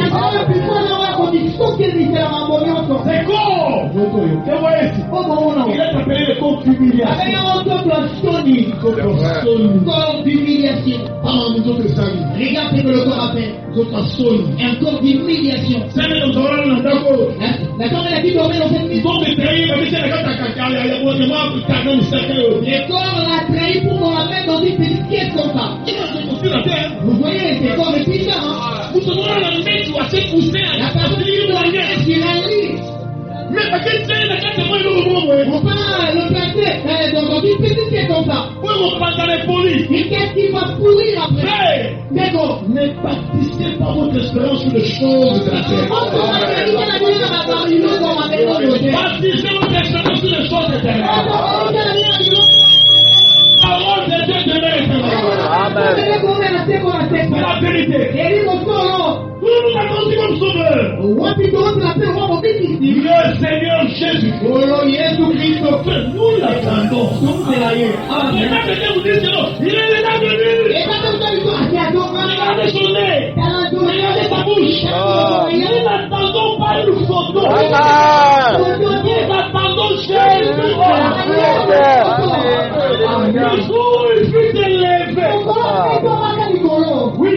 Ces corps Et voilà ici. Il est appelé le corps d'humiliation. Corps d'humiliation. Regarde ce que le corps a fait. Un corps d'humiliation. La tombe a dit dormir dans cette maison. Le corps l'a trahi pour qu'on la mette dans une petite pièce comme ça. Vous voyez, c'est corps de puissant. La personne qui doit être sur un lit. On peut le placer dans une petite pièce comme ça. Mais qu'est-ce qui va pourrir après? D'accord. Ne bâtissez pas votre espérance sur les choses de la terre. Bâtissez votre espérance sur les choses de la terre. Parole de Dieu demeure. C'est la vérité. Nous attendons comme sauveur. Le Seigneur Jésus. Nous l'attendons. Il est déjà venu. Regardez son nez. Regardez sa bouche. Nous n'attendons pas une photo. Nous attendons Jésus. Le jour où il fut élevé. Oui,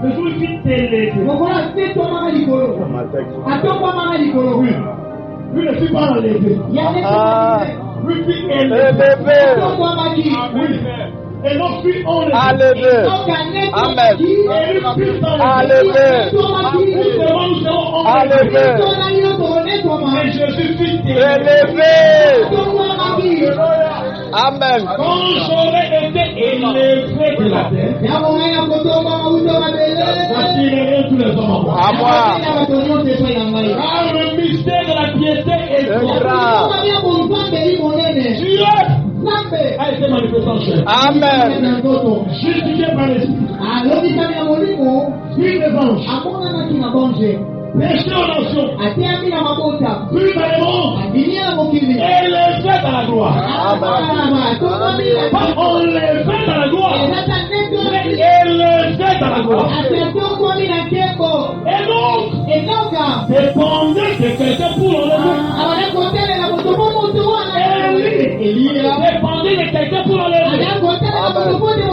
le jour où il fut élevé. Lui ne fut pas enlevé. Lui fut élevé. Oui. Et non fut enlevé. Amen. Et lui fut Enlevé. Et Jésus fut Élevé. Amen. Quand j'aurais été élevé de la terre, j'attirerai tous les hommes à moi. À moi. Car le mystère de la piété est grand. Dieu a été manifesté en chair. Amen. Justifié par l'esprit. Puis les anges. Péché aux nations. Puis dans les mondes. Élevé dans la gloire. Pas enlevé dans la gloire. Mais élevé dans la gloire. Et donc, dépendait de quelqu'un pour l'enlever. Élie dépendait de quelqu'un pour l'enlever.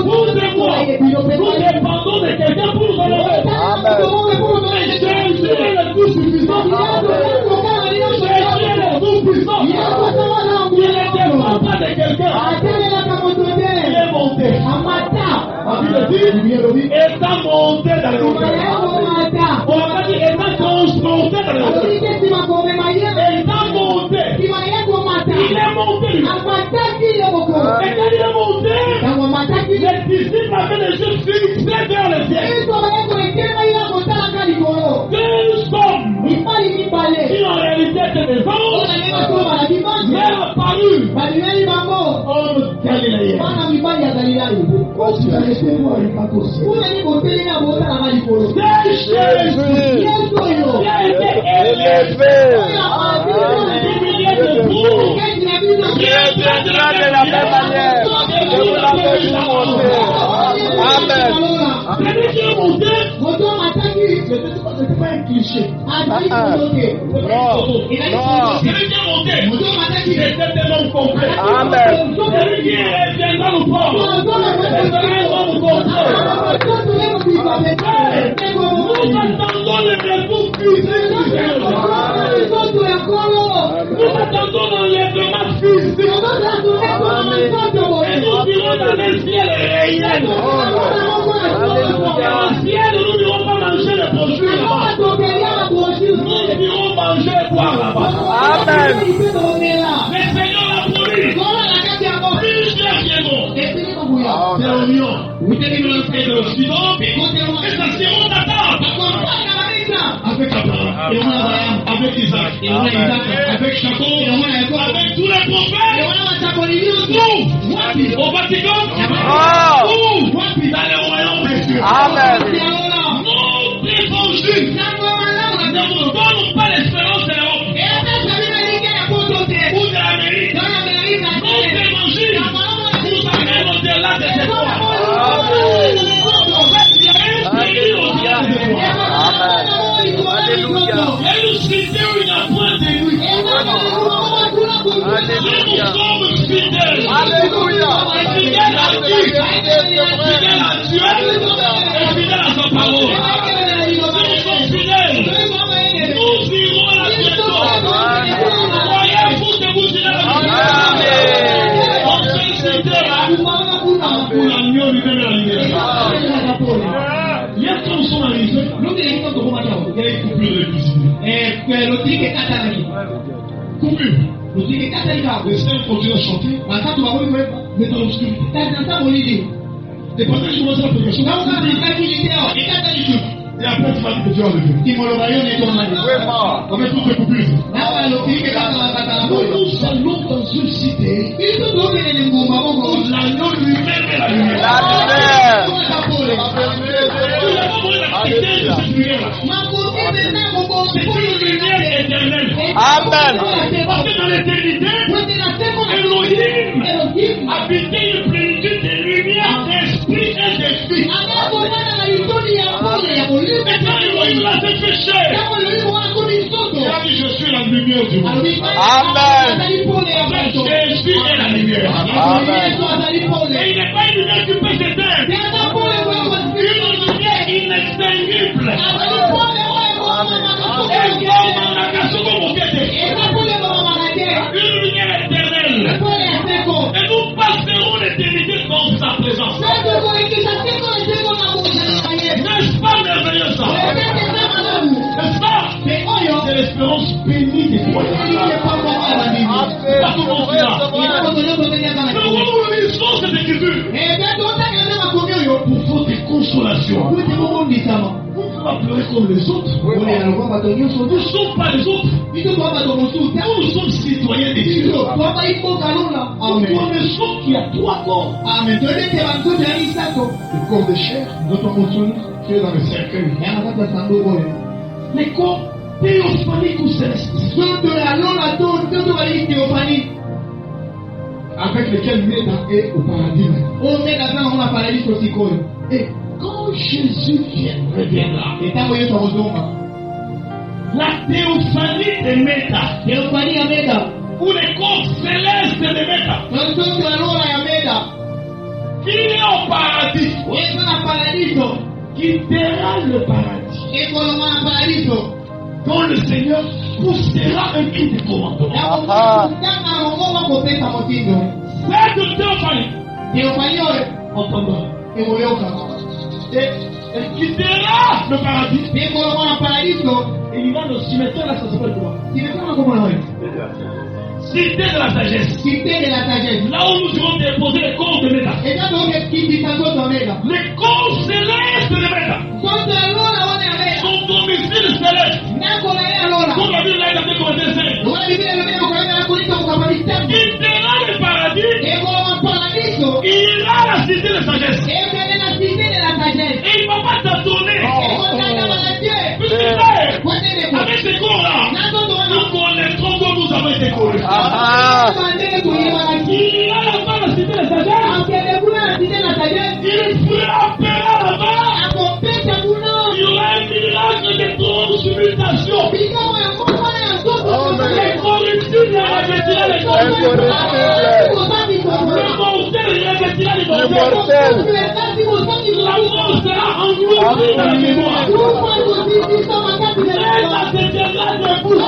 Nous et moi, nous dépendons de quelqu'un pour nous enlever. Jésus est le tout suffisant. Jésus est le tout puissant. Il ne dépend pas de quelqu'un. Il est monté. La Bible dit, étant monté dans les hauteurs. On va pas dire étant transporté dans les hauteurs. Étant monté. Il est monté. Et quand il est monté, les disciples avaient les yeux fixés vers le ciel. Deux hommes qui en réalité étaient des anges, mais apparus hommes galiléens. C'est Jésus qui a été élevé du milieu de vous. Qui viendra de la même manière que vous l'avez vu monter. Amen. Celui qui est monté, c'était pas un cliché. Non. Celui qui est monté, c'était tellement complet. Amen. Celui qui viendra nous prendre, c'était un homme complet. Nous attendons le retour physique du Seigneur. Nous attendons l'enlèvement physique. Et nous dirons dans les ciels réels. Dans le ciel, nous ne dirons pas manger les brochures là-bas. Nous dirons manger et boire là-bas. Amen. Le Seigneur l'a promis. Plusieurs pieds. C'est l'oignon. Et le cidon. Et ça c'est on attend. Avec Abraham, avec Isaac, avec Jacob, avec tous les prophètes. Nous, au Vatican, nous, dans les royaumes des cieux. Amen. Nos évangiles ne nous donnent pas l'espérance de l'Europe ou de l'Amérique. Nos évangiles nous amènent au-delà de cette fois. Il y a un pays au-delà de cette fois. Alléluia. Et une cité où il n'y a point de nuit. plus de les cuisiner. Coupure. Les scènes continuent à chanter. Mais dans l'obscurité. Et pendant que je commence la prédication, et après tu vas dire que Dieu a levé. On met toutes les coupures. Nous allons dans une cité où l'agneau lui-même est la lumière. C'est une lumière éternelle. Amen. Parce que dans l'éternité, Elohim habitait une plénitude de lumière, d'esprit et d'esprit. Et quand Elohim l'a fait pécher, il a dit je suis la lumière du monde. Amen. Jésus est la lumière. Amen. Et il n'est pas une lumière qui peut s'éteindre. Une lumière inextinguible. Une lumière éternelle. Et nous passerons l'éternité dans sa présence. N'est-ce pas merveilleux ça? N'est-ce pas? C'est l'espérance bénie des croyants. Pas tout le monde là. Mais nous lisons cette écriture pour votre consolation. Vous ne pleurer comme les autres. Nous ne sommes pas les autres. Nous sommes citoyens des dieux. Nous connaissons qu'il y a trois corps. Le corps de chair, notre mention qui est dans le cercueil. Les corps théophaniques ou célestes. Avec lesquels Méda est au paradis. Et quand Jésus reviendra, la théophanie de Méda, ou les corps célestes de Méda, qui est au paradis, quittera le paradis, quand le Seigneur poussera un cri de commandement. Cette théophanie entendra. Et elle quittera le paradis. Et il va au cimetière, là, ça s'appelle comment? Cité de la sagesse. Là où nous irons déposer les corps de Méda. Les corps célestes de Méda. Son domicile céleste. Comme la Bible l'a été commencée. Quittera le paradis. Il ira à la cité de sagesse. Et il ne va pas t'attendre. Avec ces corps-là, nous connaîtrons que nous avons été collés. Il ira là-bas à la cité de sagesse. Il frappera là-bas. Il y aura un miracle de transmutation. Les corruptions revêtiront les corruptions. Le mortel revêtira les mortels. La mort sera engloutie dans la mémoire. La détiendra debout.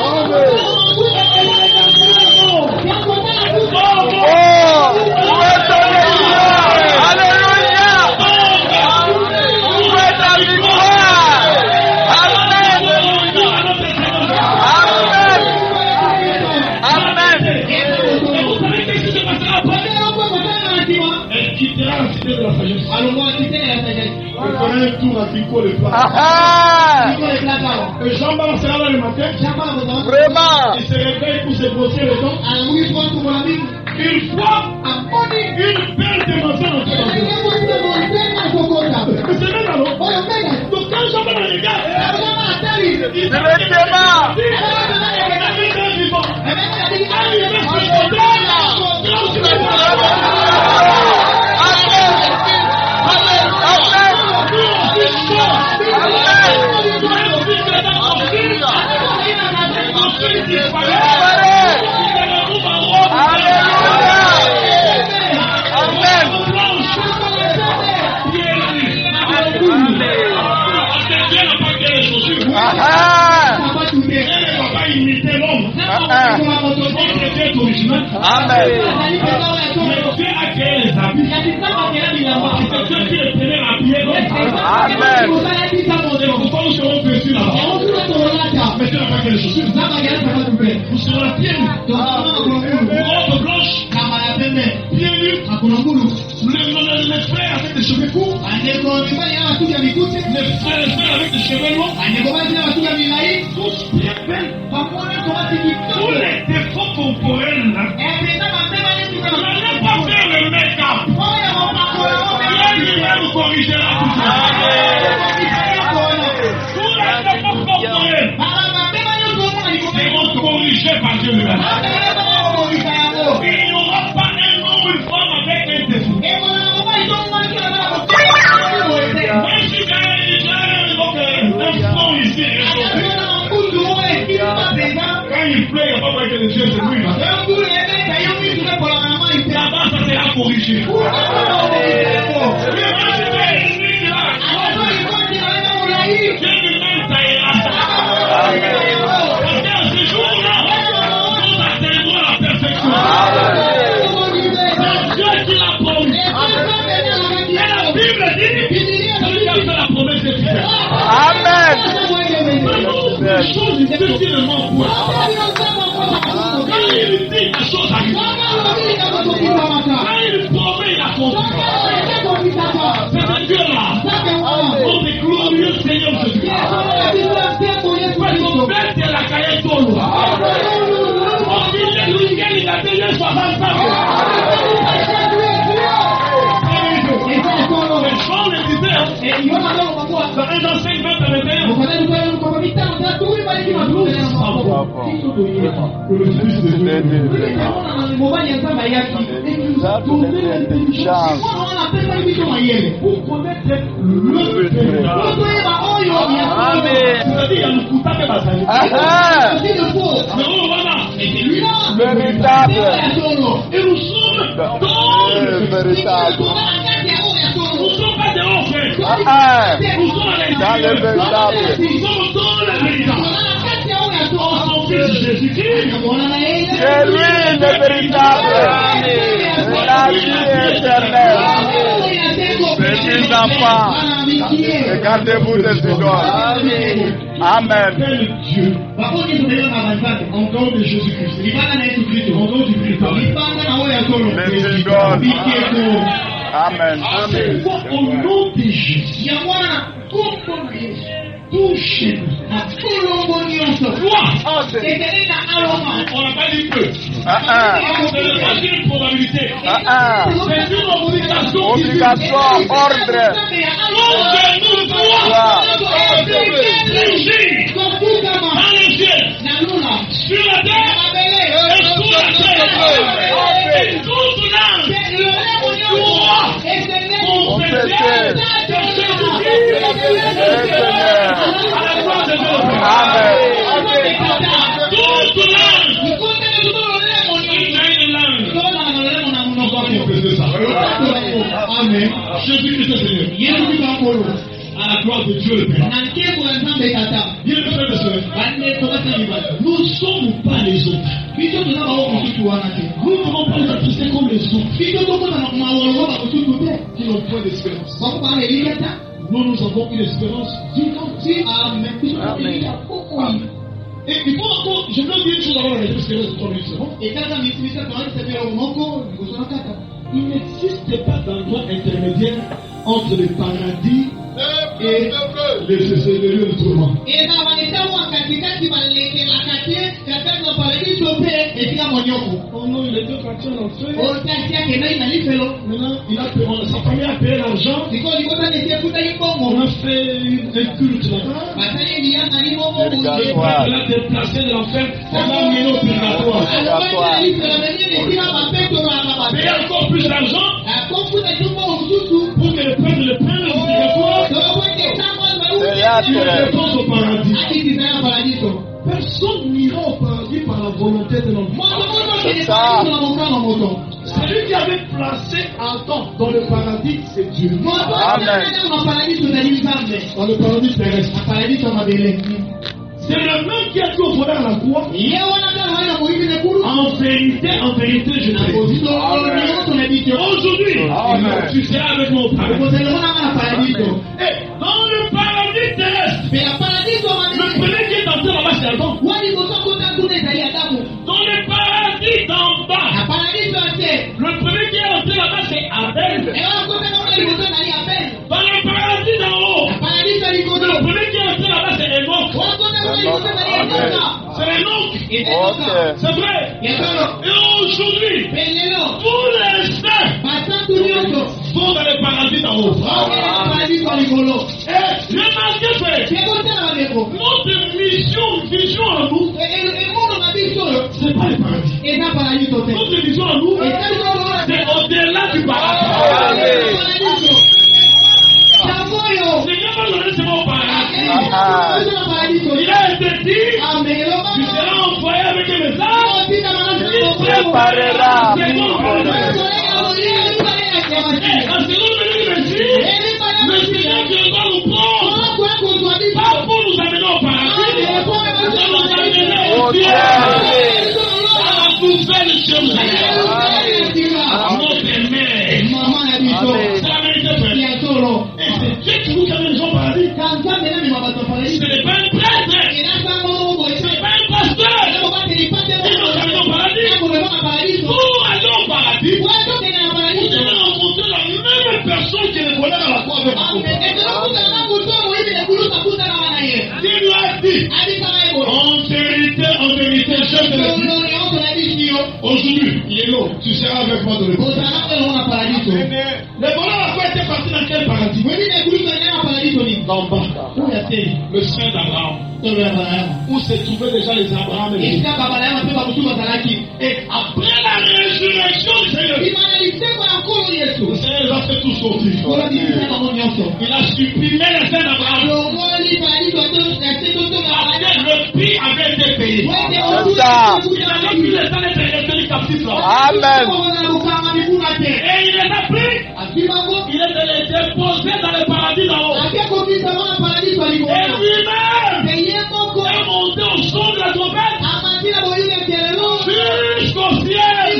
Il fera un tour à Pico le plat. Et Jean-Baptiste sera là le matin. Vraiment. Il se réveille pour se brosser les dents. Il voit une belle demoiselle en train de c'est même alors. Donc quand Jean-Baptiste regarde, il Amen. Amen. sur la tienne. Robe blanche. Bien nu. Les frères avec des cheveux courts. Les frères avec des cheveux longs. Tous bien belles. Tous les défauts corporels. N'allez pas faire le make-up. Il va nous corriger là tout ça. Tous les défauts corporels seront corrigés par Dieu lui-même. Il n'y aura pas un homme ou une femme avec un défaut. Même si j'ai un son ici, quand il pleut, il n'y a pas que les yeux de lui. Là-bas, ça sera corrigé. Dieu lui-même taillera ça. Parce qu'à ce jour-là, nous atteindrons la perfection. C'est Dieu qui l'a promis. Et la Bible dit, celui qui a fait la promesse est fidèle. Amen. Les choses difficilement quoi. Quand il dit, la chose arrive. Quand il promet, il accomplit. C'est Dieu-là. Notre glorieux Seigneur Jésus. Questo verte la calle solo. Il a payé 60 ans. Jean le disait, dans un enseignement de l'éternel, le Fils de Dieu. Pour connaître le Véritable. Et nous sommes dans Véritable. nous sommes pas des enfants. Nous sommes Dans le véritable. Nous sommes dans le véritable. En son Fils Jésus-Christ. C'est lui le véritable. La vie éternelle. Petits enfants, regardez-vous des idoles. Amen. Dieu. Encore de Jésus-Christ. Encore du véritable. Les idoles. Amen. Au nom de Jésus. Touche. On n'a pas dit peu. Ce n'est pas une probabilité. C'est une obligation. Obligation, ordre. Nous doit agir dans les cieux, sur la terre et sous la terre. Et toute langue doit confesser Amen. Jésus-Christ est Seigneur. À la gloire de Dieu le Père. Bien le frère de sœur, nous ne sommes pas les autres. Nous ne pouvons pas nous attrister comme les autres qui n'ont point d'espérance. Nous, nous avons une espérance vivante. Amen. Et il faut encore, je veux dire une chose avant la espérance de 3 minutes. Il n'existe pas d'endroit intermédiaire entre le paradis et le lieu de tourment. Oh non, il était parti en enfer. Maintenant, il a payé, sa famille a payé l'argent. On a fait un culte là-bas. Il a déplacé de l'enfer. On l'a amené au purgatoire. Payer encore plus d'argent pour que le peuple le prenne au purgatoire. Il réponse au paradis. Personne n'ira au paradis par la volonté de l'homme. C'est ça. Celui qui avait placé Adam dans le paradis, c'est Dieu. Amen. Dans le paradis terrestre. C'est le même qui a tout volé à la croix. En vérité, je te dis. Aujourd'hui, tu seras avec mon paradis. Et dans le paradis terrestre, le premier qui est entré là-bas, c'est Adam. C'est vrai. Et aujourd'hui, tous les saints sont dans le paradis d'en haut. Et remarquez, notre mission à nous, c'est pas le paradis. Notre mission à nous, c'est au-delà du paradis. Seigneur va donner ce mot au paradis. Il a été dit, tu seras envoyé avec un message, il préparera. En seconde venue du Messie, le Seigneur qui doit nous prendre, pas pour nous amener au paradis, mais pour nous amener au ciel. À la nouvelle Jérusalem. Notre mère. C'est la vérité, frère. Et c'est Dieu qui nous amène au paradis. Ce n'est pas un prêtre. Ce n'est pas un pasteur. Il nous amène au paradis. Pour aller au paradis, vous devez rencontrer la même personne qui est le bonheur à la croix avec vous. Dieu lui a dit, en vérité, je te le dis. Aujourd'hui, tu seras avec moi dans le paradis. Le bonheur a été parti dans quel paradis? D'en bas. Le sein d'Abraham. Où se trouvaient déjà les Abraham et les Et après la résurrection du Seigneur, le Seigneur les a fait tous sortir. Il a supprimé les saints d'Abraham. Le prix avait été payé. Il a mis les saints d'être captifs là. Amen. Et il les a pris. Il les a déposés dans le paradis d'en haut. Et lui-même est monté au son de la trompette jusqu'au ciel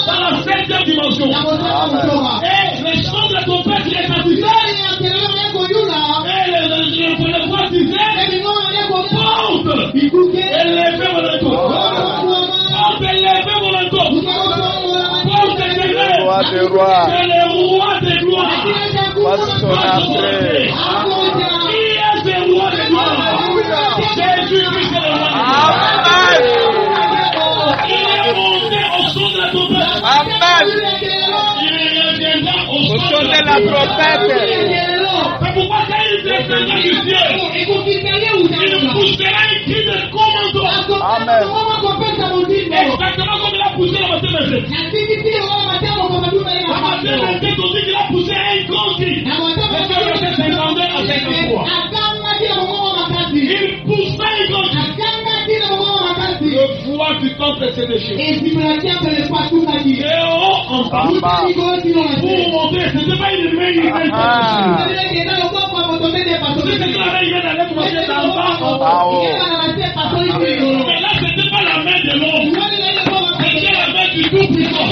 dans la 7e dimension. Et le son de la trompette il est baptisé. Et le voix disait porte élevez mon entour. Porte élevez mon entour. Porte élevez. Le roi C'est le roi des gloires. Voici son entrée. Qui est ce roi des gloires? Jésus-Christ est le roi des gloires. Amen. Il est monté au son de la trompette. Amen. Il reviendra au Au son son de de la la trompette. C'est pourquoi quand il descendra du ciel, il poussera un cri de commando. Amen. Exactement comme il a poussé la matin de la matin de on dit qu'il a poussé un grand cri. Est-ce que verset 52 à 53? Il poussa un grand cri. Le voix du temple s'est déchiré. Et oh, en bas, pour monter, ce n'était pas une main humaine. C'était la main humaine, elle est commencée d'en bas en haut. Mais là, ce n'était pas la main de l'homme. C'était la main du Tout-Puissant.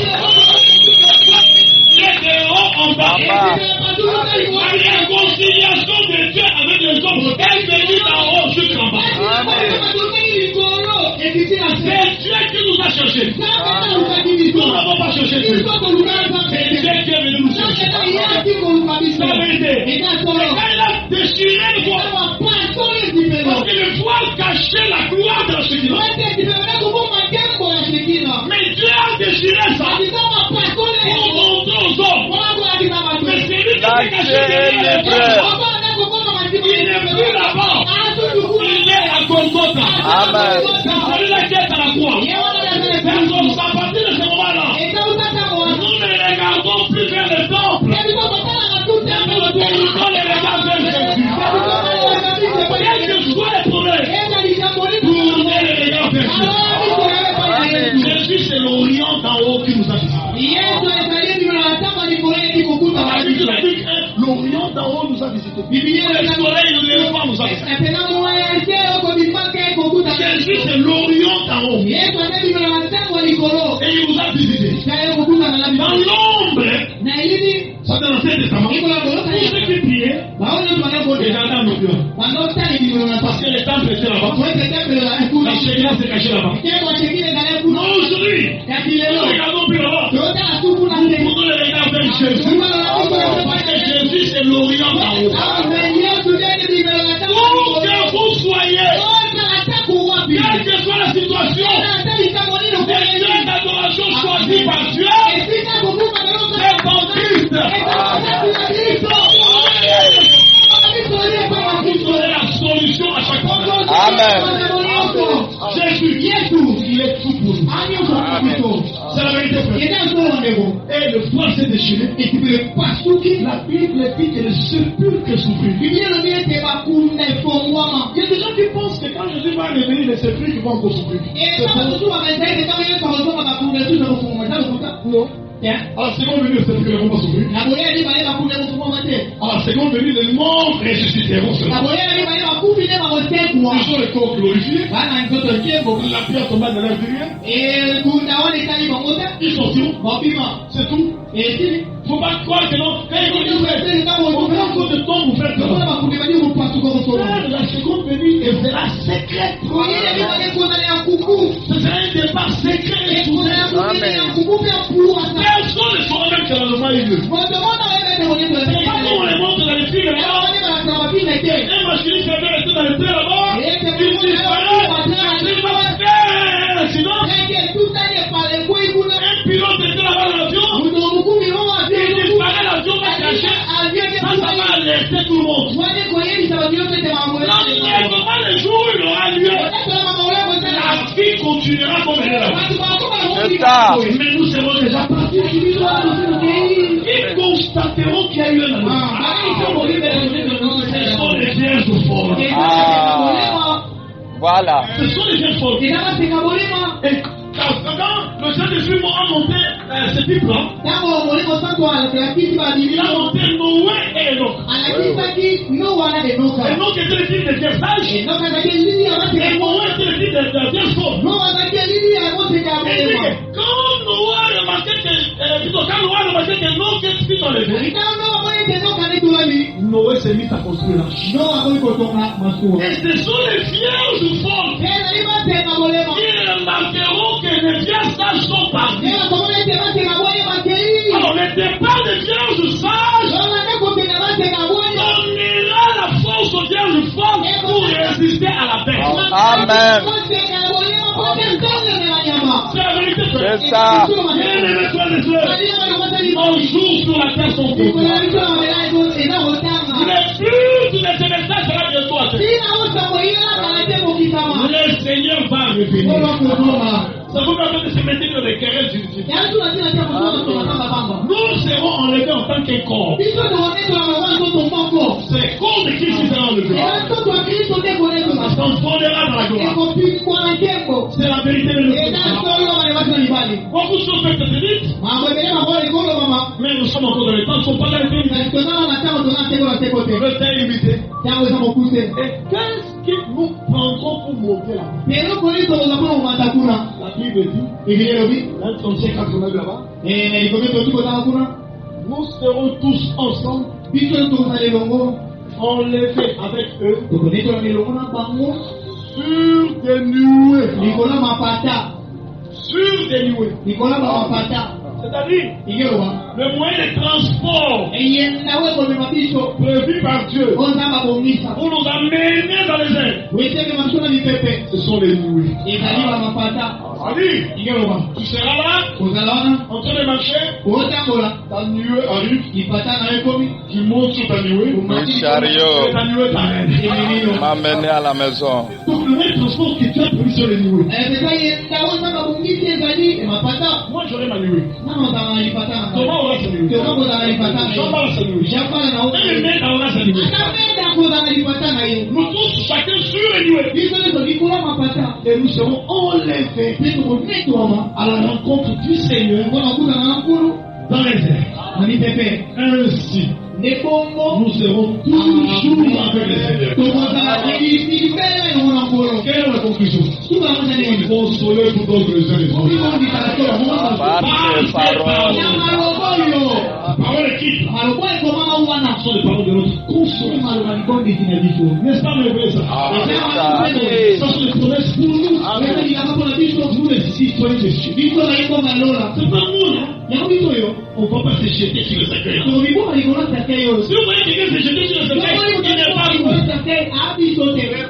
Il est de haut en bas. La réconciliation de Dieu avec les hommes, elle venait d'en haut jusqu'en bas. C'est Dieu qui nous a cherchés. Nous n'avons pas cherché Dieu. C'est Dieu qui est venu nous chercher. C'est la vérité. Et quand il a déchiré le voile, parce que le voile cachait la gloire de la Shekinah. Mais Dieu a déchiré ça pour montrer aux hommes. Mais c'est lui qui s'est caché derrière les hommes. Il n'est plus là-bas. Il est à Golgotha. Amen. C'est celui-là qui est à la croix. C'est à partir de ce moment-là, nous ne regardons plus vers le temple. Mais nous tournons les regards vers Jésus. Quel que soit le problème, tournez les regards vers Jésus. Jésus, c'est l'Orient d'en haut qui nous a visité. L'Orient d'en haut nous a visité. Le soleil levant nous a visité. Jésus, c'est l'Orient d'en haut. Et il nous a visité. Dans l'ombre, ça dans l'Ancien Testament, tous ceux qui priaient, regardaient en Orient. Parce que le temple était là-bas. La Shekinah s'est cachée là-bas. Non, aujourd'hui, nous regardons plus là-bas. Nous prenons les regards vers Jésus. Parce que Jésus, c'est l'Orient d'en haut. Où que vous soyez, quelle que soit la situation, Amen. Jésus, il est tout pour nous. C'est la vérité, frère. Et le poids s'est déchiré. Et la Bible dit que le sépulcre souffrit. Il y a des gens qui pensent que quand Jésus va revenir, les sépulcres vont encore souffrir. Non. Alors, c'est quand venu le sépulcre, ils vont pas souffrir. Alors, c'est quand venu les morts ressusciteront seulement. Ils sont les corps glorifiés. La pierre tombée de l'intérieur. Ils sortiront. C'est tout. Il ne faut pas croire que non. Quand ils vont dire, on prend encore de temps pour faire ça. La seconde venue sera secrète. Ce sera un départ secret. Personne ne saura même que la loi est lieu. C'est pas comme on les montre dans les films là-bas. Un machiniste qui avait resté dans le terre là-bas. Il disparaît. Sinon, un pilote était là-bas dans l'avion. Il disparaît, l'avion va cacher. Ça va alerter tout le monde. L'enlèvement, le jour où il aura lieu, la vie continuera comme elle est là. Mais nous serons déjà partis. Ils constateront qu'il y a eu un enlèvement. Ce sont les vierges folles. Voilà. Ce sont les vierges folles. Et quand le Saint-Esprit a monté ce type-là, il a monté Noé et Enoch. Enoch était le fils des vierges sages. Et Noé était le fils des vierges folles. Et il dit que quand Noé a remarqué que Enoch est fils dans les vierges, Noé s'est mis à construire l'arche. Et ce sont les vierges folles qui remarqueront que les vierges sages sont partis. Alors le départ des vierges sages donnera la force aux vierges folles pour résister à la bête. Amen. C'est la vérité. C'est ça. Nos jours sur la terre sont courts. Le but de ce message sera bientôt atteint. Le Seigneur va revenir. Ça vous permet de se mettre dans des querelles judiciaires. Nous serons enlevés en tant qu'un corps. C'est le corps de Christ qui sera enlevé. Ça s'enfondera dans la gloire. C'est la vérité de Dieu. Beaucoup de choses peuvent être dites. Mais nous sommes encore dans le temps. Nous ne sommes pas dans le temps. Le temps est limité. Et qu'est-ce que nous prendrons pour monter là-bas? La Bible dit, dans son siècle là-bas, nous serons tous ensemble, enlevés avec eux, sur des nuées. Sur des nuées. C'est-à-dire, le moyen de transport prévu par Dieu pour nous amener dans les airs, ce sont les nuées. Tu seras là, en train de marcher, ta nuée arrive, tu montes sur ta nuée, chariot ta nuée t'arrête. m'amener à la maison. Donc le moyen de transport que tu as prévu sur les nuées. Moi j'aurai ma nuée. Thomas aura sa nuée. Jean aura sa nuée. Et le maître aura sa nuée. Nous tous, chacun sur les nuées. Et nous serons enlevés à la rencontre du Seigneur dans les airs. Ainsi, nous serons toujours avec le Seigneur. Quelle est la conclusion? Consolez pour d'autres les uns. Parole est quitte. Ce sont les paroles de notre consolé. N'est-ce pas merveilleux ça? Ça sont les promesses pour nous. Nous les citoyens de Dieu. C'est pas nous. On ne va pas se jeter sur le cercueil. Si vous voyez quelqu'un se jeter sur le cercueil, il n'est pas nous.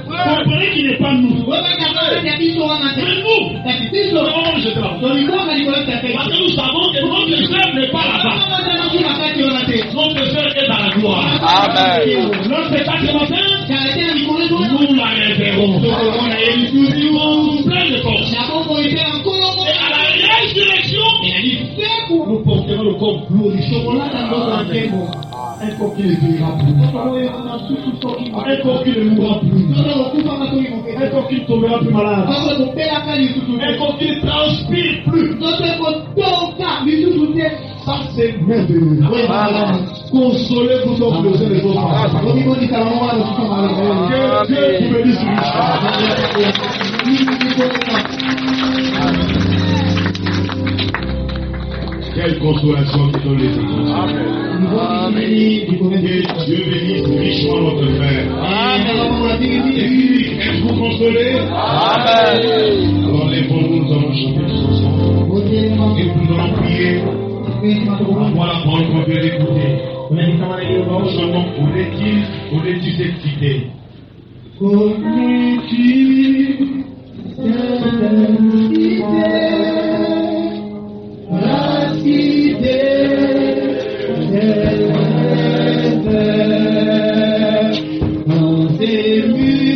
Comprenez qu'il n'est pas nous. Mais nous, nous allons le jeter là. Parce que nous savons que notre frère n'est pas là-bas. Notre frère est dans la gloire. Amen. Notre spectacle ce matin, nous la révélons. Un corps qui ne vivra plus. Un corps qui ne mourra plus. Un corps qui ne tombera plus malade. Un corps qui ne transpire plus. Ça c'est merveilleux. Consolez vous autres les uns les autres. Que Dieu vous bénisse. Quelle consolation qui donne les autres. Que Dieu bénisse richement notre frère. Êtes-vous consolés? Alors lèvons-nous, nous allons chanter tous ensemble. Et nous allons prier. Voilà la parole qu'on vient d'écouter. Nous chantons, où est-il cette cité? La cité dans ses murs.